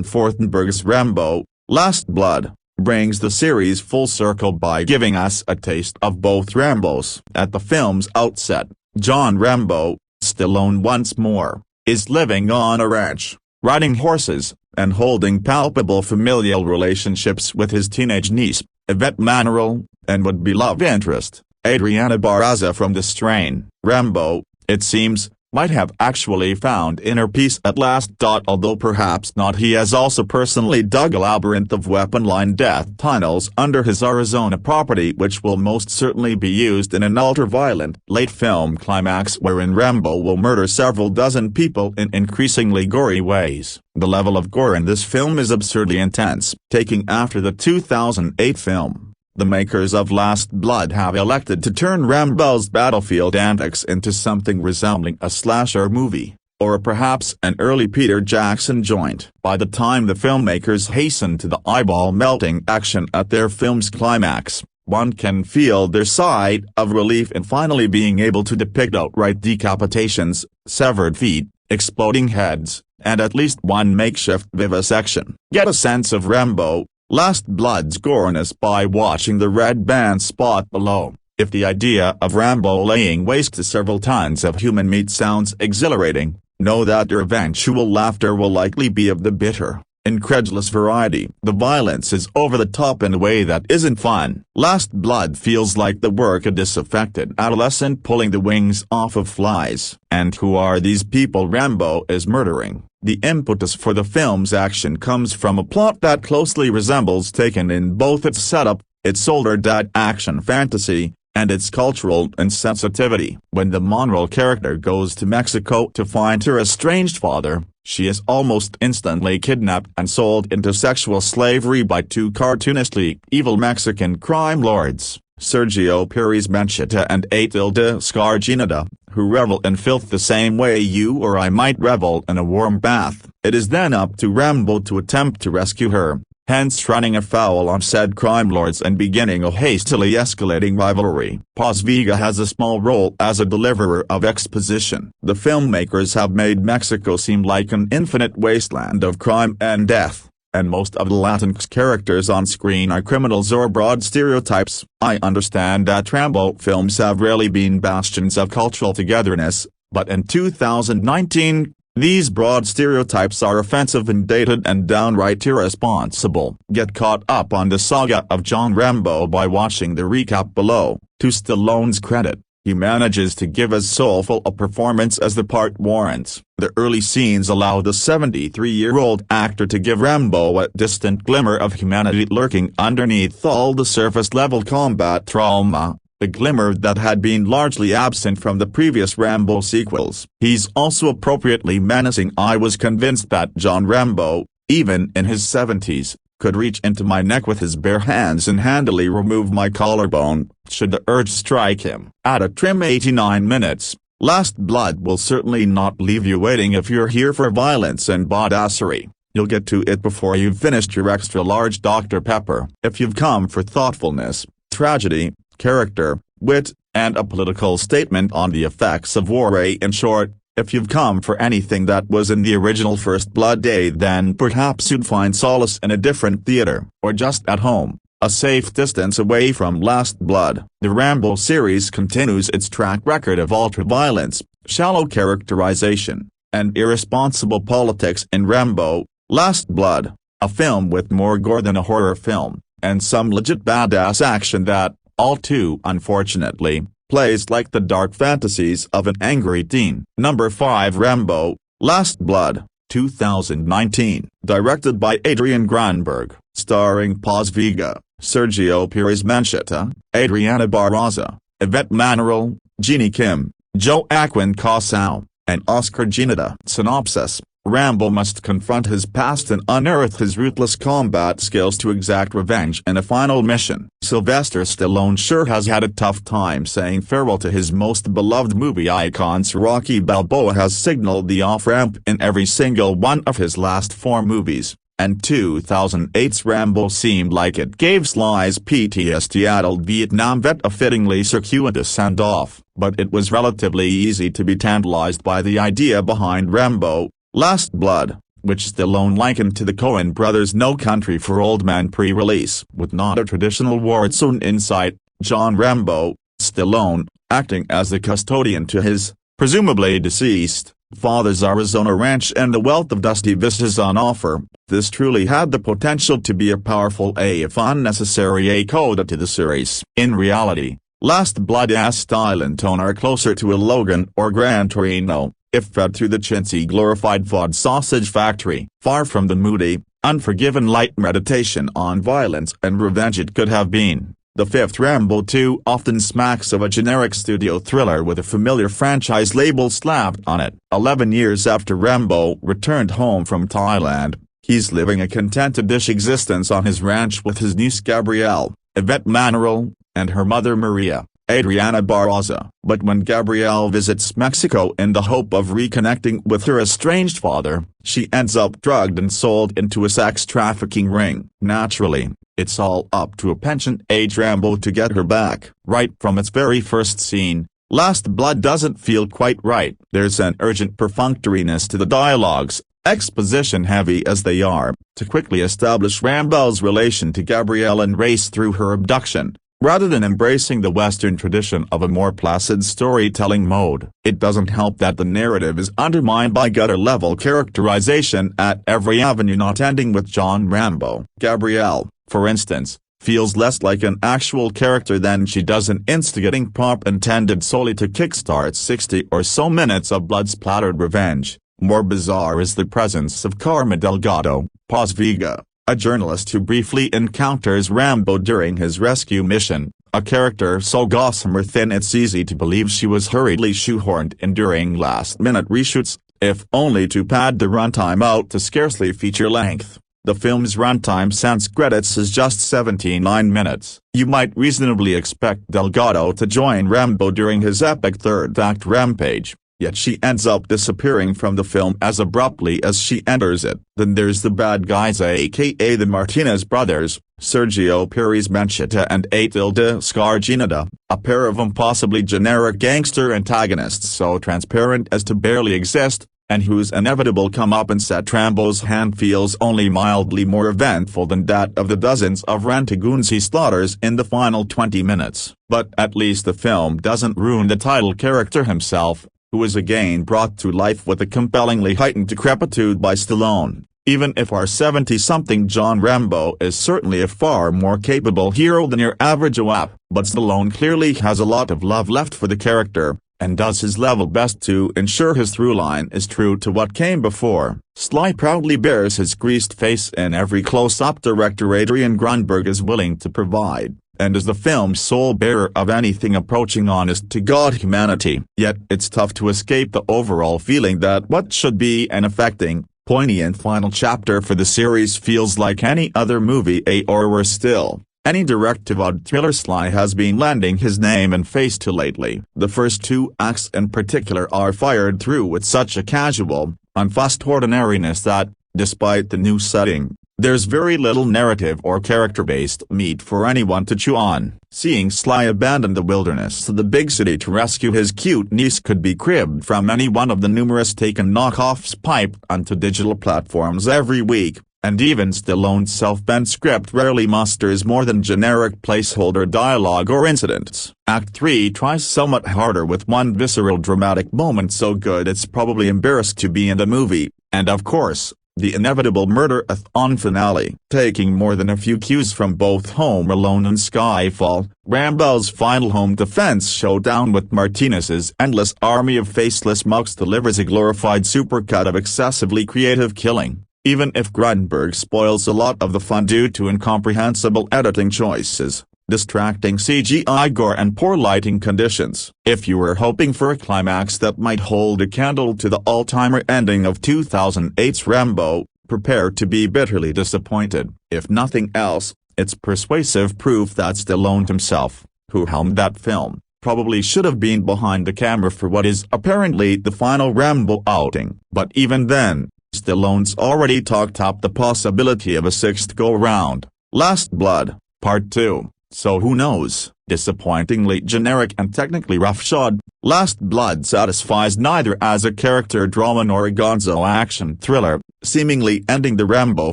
S4: Forthenberg's Rambo: Last Blood, brings the series full circle by giving us a taste of both Rambos. At the film's outset, John Rambo, Stallone once more, is living on a ranch, riding horses, and holding palpable familial relationships with his teenage niece, Yvette Manuel, and would-be love interest, Adriana Barraza. From the strain, Rambo, it seems, might have actually found inner peace at last. Although perhaps not, he has also personally dug a labyrinth of weapon-lined death tunnels under his Arizona property, which will most certainly be used in an ultra-violent late film climax wherein Rambo will murder several dozen people in increasingly gory ways. The level of gore in this film is absurdly intense. Taking after the 2008 film, the makers of Last Blood have elected to turn Rambo's battlefield antics into something resembling a slasher movie, or perhaps an early Peter Jackson joint. By the time the filmmakers hasten to the eyeball-melting action at their film's climax, one can feel their sigh of relief in finally being able to depict outright decapitations, severed feet, exploding heads, and at least one makeshift vivisection. Get a sense of Rambo: Last Blood's goriness by watching the red band spot below. If the idea of Rambo laying waste to several tons of human meat sounds exhilarating, know that your eventual laughter will likely be of the bitter, incredulous variety. The violence is over the top in a way that isn't fun. Last Blood feels like the work of a disaffected adolescent pulling the wings off of flies. And who are these people Rambo is murdering? The impetus for the film's action comes from a plot that closely resembles Taken in both its setup, its older dad action fantasy, and its cultural insensitivity. When the Monroe character goes to Mexico to find her estranged father, she is almost instantly kidnapped and sold into sexual slavery by two cartoonishly evil Mexican crime lords, Sergio Perez Mencheta and Atilda Scarginida, who revel in filth the same way you or I might revel in a warm bath. It is then up to Rambo to attempt to rescue her, hence running afoul on said crime lords and beginning a hastily escalating rivalry. Paz Vega has a small role as a deliverer of exposition. The filmmakers have made Mexico seem like an infinite wasteland of crime and death, and most of the Latinx characters on screen are criminals or broad stereotypes. I understand that Rambo films have rarely been bastions of cultural togetherness, but in 2019, these broad stereotypes are offensive and dated and downright irresponsible. Get caught up on the saga of John Rambo by watching the recap below. To Stallone's credit, he manages to give as soulful a performance as the part warrants. The early scenes allow the 73-year-old actor to give Rambo a distant glimmer of humanity lurking underneath all the surface-level combat trauma, a glimmer that had been largely absent from the previous Rambo sequels. He's also appropriately menacing. I was convinced that John Rambo, even in his 70s, could reach into my neck with his bare hands and handily remove my collarbone, should the urge strike him. At a trim 89 minutes, Last Blood will certainly not leave you waiting. If you're here for violence and badassery, you'll get to it before you've finished your extra-large Dr. Pepper. If you've come for thoughtfulness, tragedy, character, wit, and a political statement on the effects of war, in short, if you've come for anything that was in the original First Blood, then perhaps you'd find solace in a different theater, or just at home, a safe distance away from Last Blood. The Rambo series continues its track record of ultra-violence, shallow characterization, and irresponsible politics in Rambo, Last Blood, a film with more gore than a horror film, and some legit badass action that, all too unfortunately, plays like the dark fantasies of an angry teen. Number 5. Rambo, Last Blood, 2019. Directed by Adrian Granberg, starring Paz Vega, Sergio Perez Mencheta, Adriana Barraza, Yvette Manuel, Jeannie Kim, Joaquin Cosao, and Oscar Gineda. Synopsis: Rambo must confront his past and unearth his ruthless combat skills to exact revenge in a final mission. Sylvester Stallone sure has had a tough time saying farewell to his most beloved movie icons. Rocky Balboa has signaled the off-ramp in every single one of his last 4 movies, and 2008's Rambo seemed like it gave Sly's PTSD-addled Vietnam vet a fittingly circuitous send-off. But it was relatively easy to be tantalized by the idea behind Rambo, Last Blood, which Stallone likened to the Coen brothers' No Country for Old Men pre-release. With not a traditional war zone in sight, John Rambo, Stallone, acting as the custodian to his, presumably deceased, father's Arizona ranch and the wealth of dusty vistas on offer, this truly had the potential to be a powerful if unnecessary coda to the series. In reality, Last Blood's style and tone are closer to a Logan or Gran Torino, if fed through the chintzy glorified VOD sausage factory. Far from the moody, unforgiven light meditation on violence and revenge it could have been, the fifth Rambo too often smacks of a generic studio thriller with a familiar franchise label slapped on it. 11 years after Rambo returned home from Thailand, he's living a contented-ish existence on his ranch with his niece Gabrielle, Yvette Manuel, and her mother Maria, Adriana Barraza. But when Gabrielle visits Mexico in the hope of reconnecting with her estranged father, she ends up drugged and sold into a sex trafficking ring. Naturally, it's all up to a pension-age Rambo to get her back. Right from its very first scene, Last Blood doesn't feel quite right. There's an urgent perfunctoriness to the dialogues, exposition-heavy as they are, to quickly establish Rambo's relation to Gabrielle and race through her abduction, rather than embracing the Western tradition of a more placid storytelling mode. It doesn't help that the narrative is undermined by gutter-level characterization at every avenue, not ending with John Rambo. Gabrielle, for instance, feels less like an actual character than she does an instigating prop intended solely to kickstart 60 or so minutes of blood-splattered revenge. More bizarre is the presence of Karma Delgado, Paz Vega, a journalist who briefly encounters Rambo during his rescue mission, a character so gossamer thin it's easy to believe she was hurriedly shoehorned in during last-minute reshoots. if only to pad the runtime out to scarcely feature length. The film's runtime since credits is just 79 minutes. You might reasonably expect Delgado to join Rambo during his epic third-act rampage, yet she ends up disappearing from the film as abruptly as she enters it. Then there's the bad guys, aka the Martinez brothers, Sergio Perez Mencheta and Atilda Scarginata, a pair of impossibly generic gangster antagonists so transparent as to barely exist, and whose inevitable comeuppance at Rambo's hand feels only mildly more eventful than that of the dozens of Rantagoons he slaughters in the final 20 minutes. But at least the film doesn't ruin the title character himself, who is again brought to life with a compellingly heightened decrepitude by Stallone. Even if our 70-something John Rambo is certainly a far more capable hero than your average WAP, but Stallone clearly has a lot of love left for the character, and does his level best to ensure his through-line is true to what came before. Sly proudly bears his greased face in every close-up director Adrian Grunberg is willing to provide, and is the film's sole bearer of anything approaching honest-to-God humanity. Yet it's tough to escape the overall feeling that what should be an affecting, poignant final chapter for the series feels like any other movie, or worse still, any direct-to-VOD thriller Sly has been lending his name and face to lately. The first two acts in particular are fired through with such a casual, unfussed ordinariness that, despite the new setting, there's very little narrative or character-based meat for anyone to chew on. Seeing Sly abandon the wilderness to the big city to rescue his cute niece could be cribbed from any one of the numerous taken knockoffs piped onto digital platforms every week. And even Stallone's self-bent script rarely musters more than generic placeholder dialogue or incidents. Act 3 tries somewhat harder with one visceral dramatic moment so good it's probably embarrassed to be in the movie, and of course, the inevitable murder-a-thon finale. Taking more than a few cues from both Home Alone and Skyfall, Rambo's final home defense showdown with Martinez's endless army of faceless mugs delivers a glorified supercut of excessively creative killing. Even if Grunberg spoils a lot of the fun due to incomprehensible editing choices, distracting CGI gore and poor lighting conditions. If you were hoping for a climax that might hold a candle to the all-timer ending of 2008's Rambo, prepare to be bitterly disappointed. If nothing else, it's persuasive proof that Stallone himself, who helmed that film, probably should have been behind the camera for what is apparently the final Rambo outing. But even then, Stallone's already talked up the possibility of a sixth go-round, Last Blood, Part 2, so who knows. Disappointingly generic and technically roughshod, Last Blood satisfies neither as a character drama nor a gonzo action thriller, seemingly ending the Rambo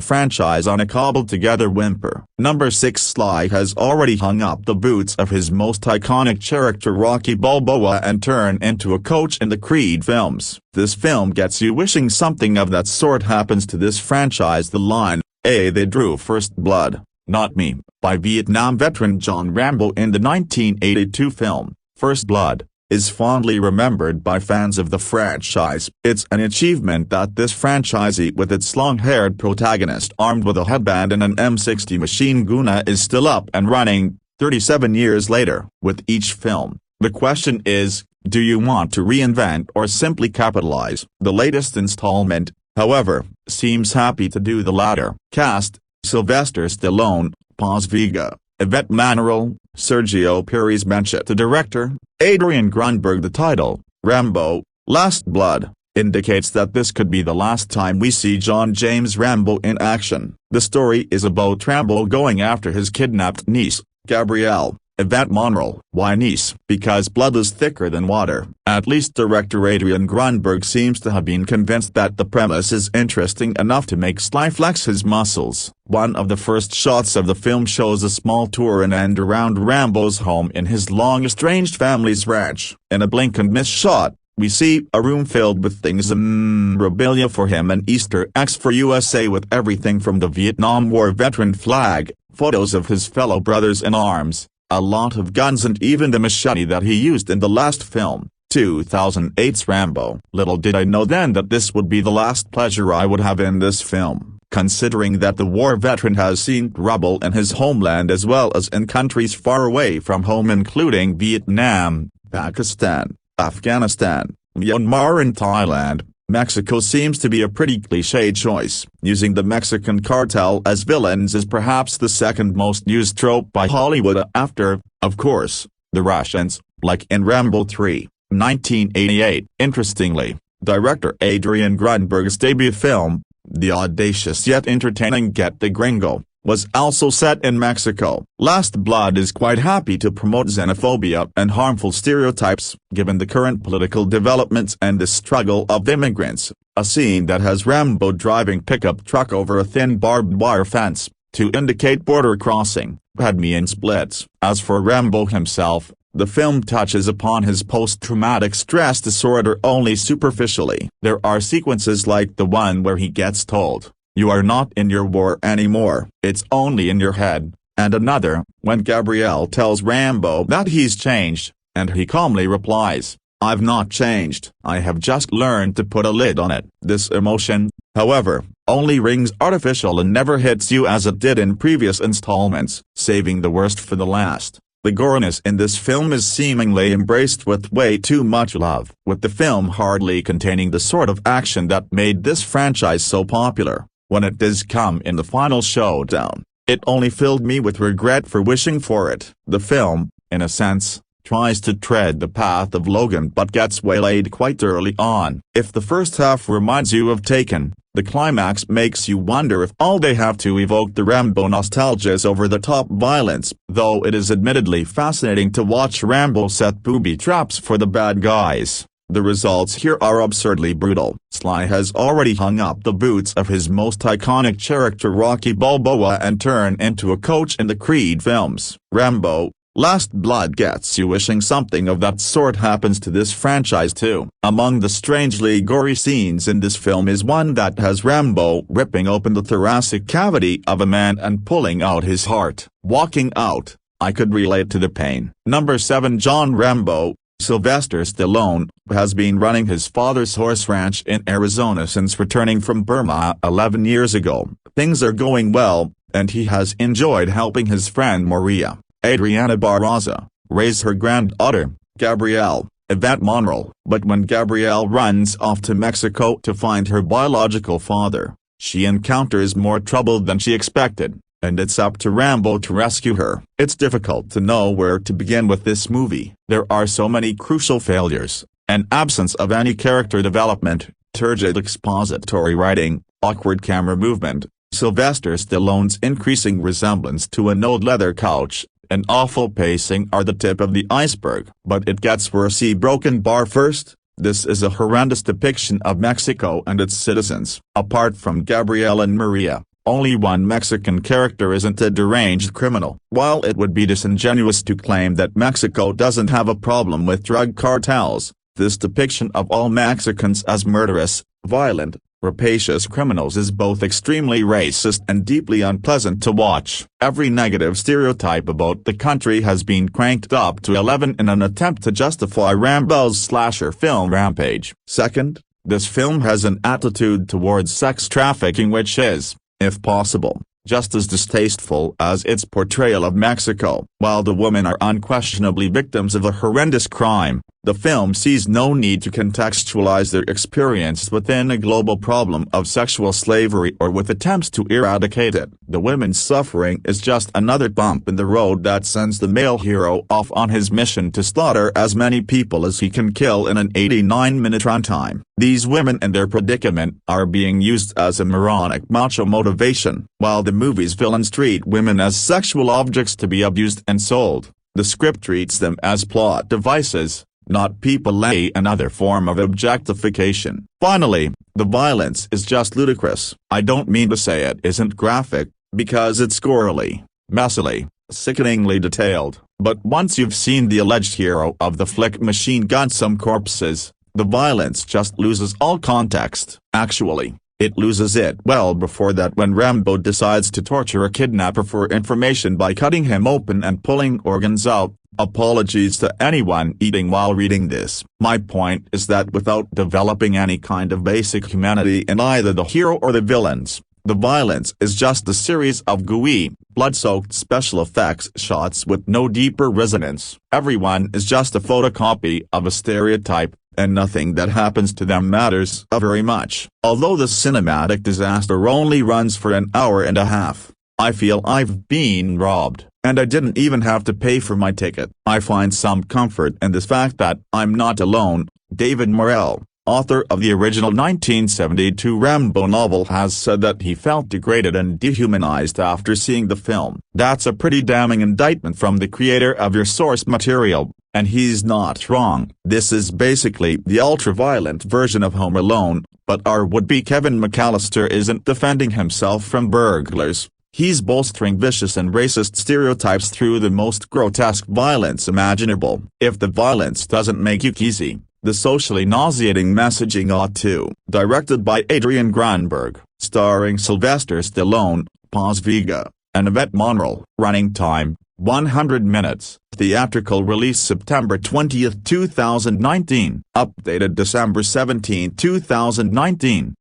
S4: franchise on a cobbled-together whimper. Number 6 Sly has already hung up the boots of his most iconic character Rocky Balboa and turned into a coach in the Creed films. This film gets you wishing something of that sort happens to this franchise. The line, "They drew first blood, not me," by Vietnam veteran John Rambo in the 1982 film, First Blood, is fondly remembered by fans of the franchise. It's an achievement that this franchisee with its long-haired protagonist armed with a headband and an M60 machine gun is still up and running, 37 years later. With each film, the question is, do you want to reinvent or simply capitalize? The latest installment, however, seems happy to do the latter. Cast: Sylvester Stallone, Paz Vega, Yvette Manuel, Sergio Perez Mencheta. Director, Adrian Grunberg. The title, Rambo, Last Blood, indicates that this could be the last time we see John James Rambo in action. The story is about Rambo going after his kidnapped niece, Gabrielle, Yvette Monroe. Why niece? Because blood is thicker than water. At least director Adrian Grunberg seems to have been convinced that the premise is interesting enough to make Sly flex his muscles. One of the first shots of the film shows a small tour and end around Rambo's home in his long-estranged family's ranch. In a blink-and-miss shot, we see a room filled with things memorabilia for him and Easter eggs for USA, with everything from the Vietnam War veteran flag, photos of his fellow brothers in arms, a lot of guns, and even the machete that he used in the last film, 2008's Rambo. Little did I know then that this would be the last pleasure I would have in this film, considering that the war veteran has seen rubble in his homeland as well as in countries far away from home, including Vietnam, Pakistan, Afghanistan, Myanmar and Thailand. Mexico seems to be a pretty cliché choice. Using the Mexican cartel as villains is perhaps the second most used trope by Hollywood after, of course, the Russians, like in Rambo 3, 1988. Interestingly, director Adrian Grunberg's debut film, the audacious yet entertaining Get the Gringo, was also set in Mexico. Last Blood is quite happy to promote xenophobia and harmful stereotypes, given the current political developments and the struggle of immigrants, a scene that has Rambo driving pickup truck over a thin barbed wire fence, to indicate border crossing, had me in splits. As for Rambo himself, the film touches upon his post-traumatic stress disorder only superficially. There are sequences like the one where he gets told, "You are not in your war anymore, it's only in your head," and another, when Gabrielle tells Rambo that he's changed, and he calmly replies, "I've not changed, I have just learned to put a lid on it." This emotion, however, only rings artificial and never hits you as it did in previous installments, saving the worst for the last. The goriness in this film is seemingly embraced with way too much love, with the film hardly containing the sort of action that made this franchise so popular. When it does come in the final showdown, it only filled me with regret for wishing for it. The film, in a sense, tries to tread the path of Logan but gets waylaid quite early on. If the first half reminds you of Taken, the climax makes you wonder if all they have to evoke the Rambo nostalgia is over-the-top violence. Though it is admittedly fascinating to watch Rambo set booby traps for the bad guys, the results here are absurdly brutal. Sly has already hung up the boots of his most iconic character Rocky Balboa and turned into a coach in the Creed films. Rambo, Last Blood gets you wishing something of that sort happens to this franchise too. Among the strangely gory scenes in this film is one that has Rambo ripping open the thoracic cavity of a man and pulling out his heart. Walking out, I could relate to the pain. Number 7. John Rambo. Sylvester Stallone has been running his father's horse ranch in Arizona since returning from Burma 11 years ago. Things are going well, and he has enjoyed helping his friend Maria, Adriana Barraza, raise her granddaughter, Gabrielle, Yvette Monreal. But when Gabrielle runs off to Mexico to find her biological father, she encounters more trouble than she expected, and it's up to Rambo to rescue her. It's difficult to know where to begin with this movie. There are so many crucial failures, an absence of any character development, turgid expository writing, awkward camera movement, Sylvester Stallone's increasing resemblance to an old leather couch, and awful pacing are the tip of the iceberg. But it gets worse. See Broken Bar first. This is a horrendous depiction of Mexico and its citizens. Apart from Gabrielle and Maria, only one Mexican character isn't a deranged criminal. While it would be disingenuous to claim that Mexico doesn't have a problem with drug cartels, this depiction of all Mexicans as murderous, violent, rapacious criminals is both extremely racist and deeply unpleasant to watch. Every negative stereotype about the country has been cranked up to 11 in an attempt to justify Rambo's slasher film rampage. Second, this film has an attitude towards sex trafficking which is, if possible, just as distasteful as its portrayal of Mexico. While the women are unquestionably victims of a horrendous crime, the film sees no need to contextualize their experience within a global problem of sexual slavery or with attempts to eradicate it. The women's suffering is just another bump in the road that sends the male hero off on his mission to slaughter as many people as he can kill in an 89-minute runtime. These women and their predicament are being used as a moronic macho motivation. While the movie's villains treat women as sexual objects to be abused and sold, the script treats them as plot devices, not people. Another form of objectification. Finally, the violence is just ludicrous. I don't mean to say it isn't graphic, because it's scorily, messily, sickeningly detailed, but once you've seen the alleged hero of the flick machine gun some corpses, the violence just loses all context. Actually, it loses it well before that when Rambo decides to torture a kidnapper for information by cutting him open and pulling organs out. Apologies to anyone eating while reading this. My point is that without developing any kind of basic humanity in either the hero or the villains, the violence is just a series of gooey, blood-soaked special effects shots with no deeper resonance. Everyone is just a photocopy of a stereotype, and nothing that happens to them matters very much. Although the cinematic disaster only runs for an hour and a half, I feel I've been robbed, and I didn't even have to pay for my ticket. I find some comfort in this fact that I'm not alone. David Morrell, author of the original 1972 Rambo novel, has said that he felt degraded and dehumanized after seeing the film. That's a pretty damning indictment from the creator of your source material, and he's not wrong. This is basically the ultra-violent version of Home Alone, but our would-be Kevin McAllister isn't defending himself from burglars. He's bolstering vicious and racist stereotypes through the most grotesque violence imaginable. If the violence doesn't make you queasy, the socially nauseating messaging ought to. Directed by Adrian Granberg, starring Sylvester Stallone, Paz Vega, and Yvette Monreal. Running time, 100 minutes. Theatrical release September 20, 2019. Updated December 17, 2019.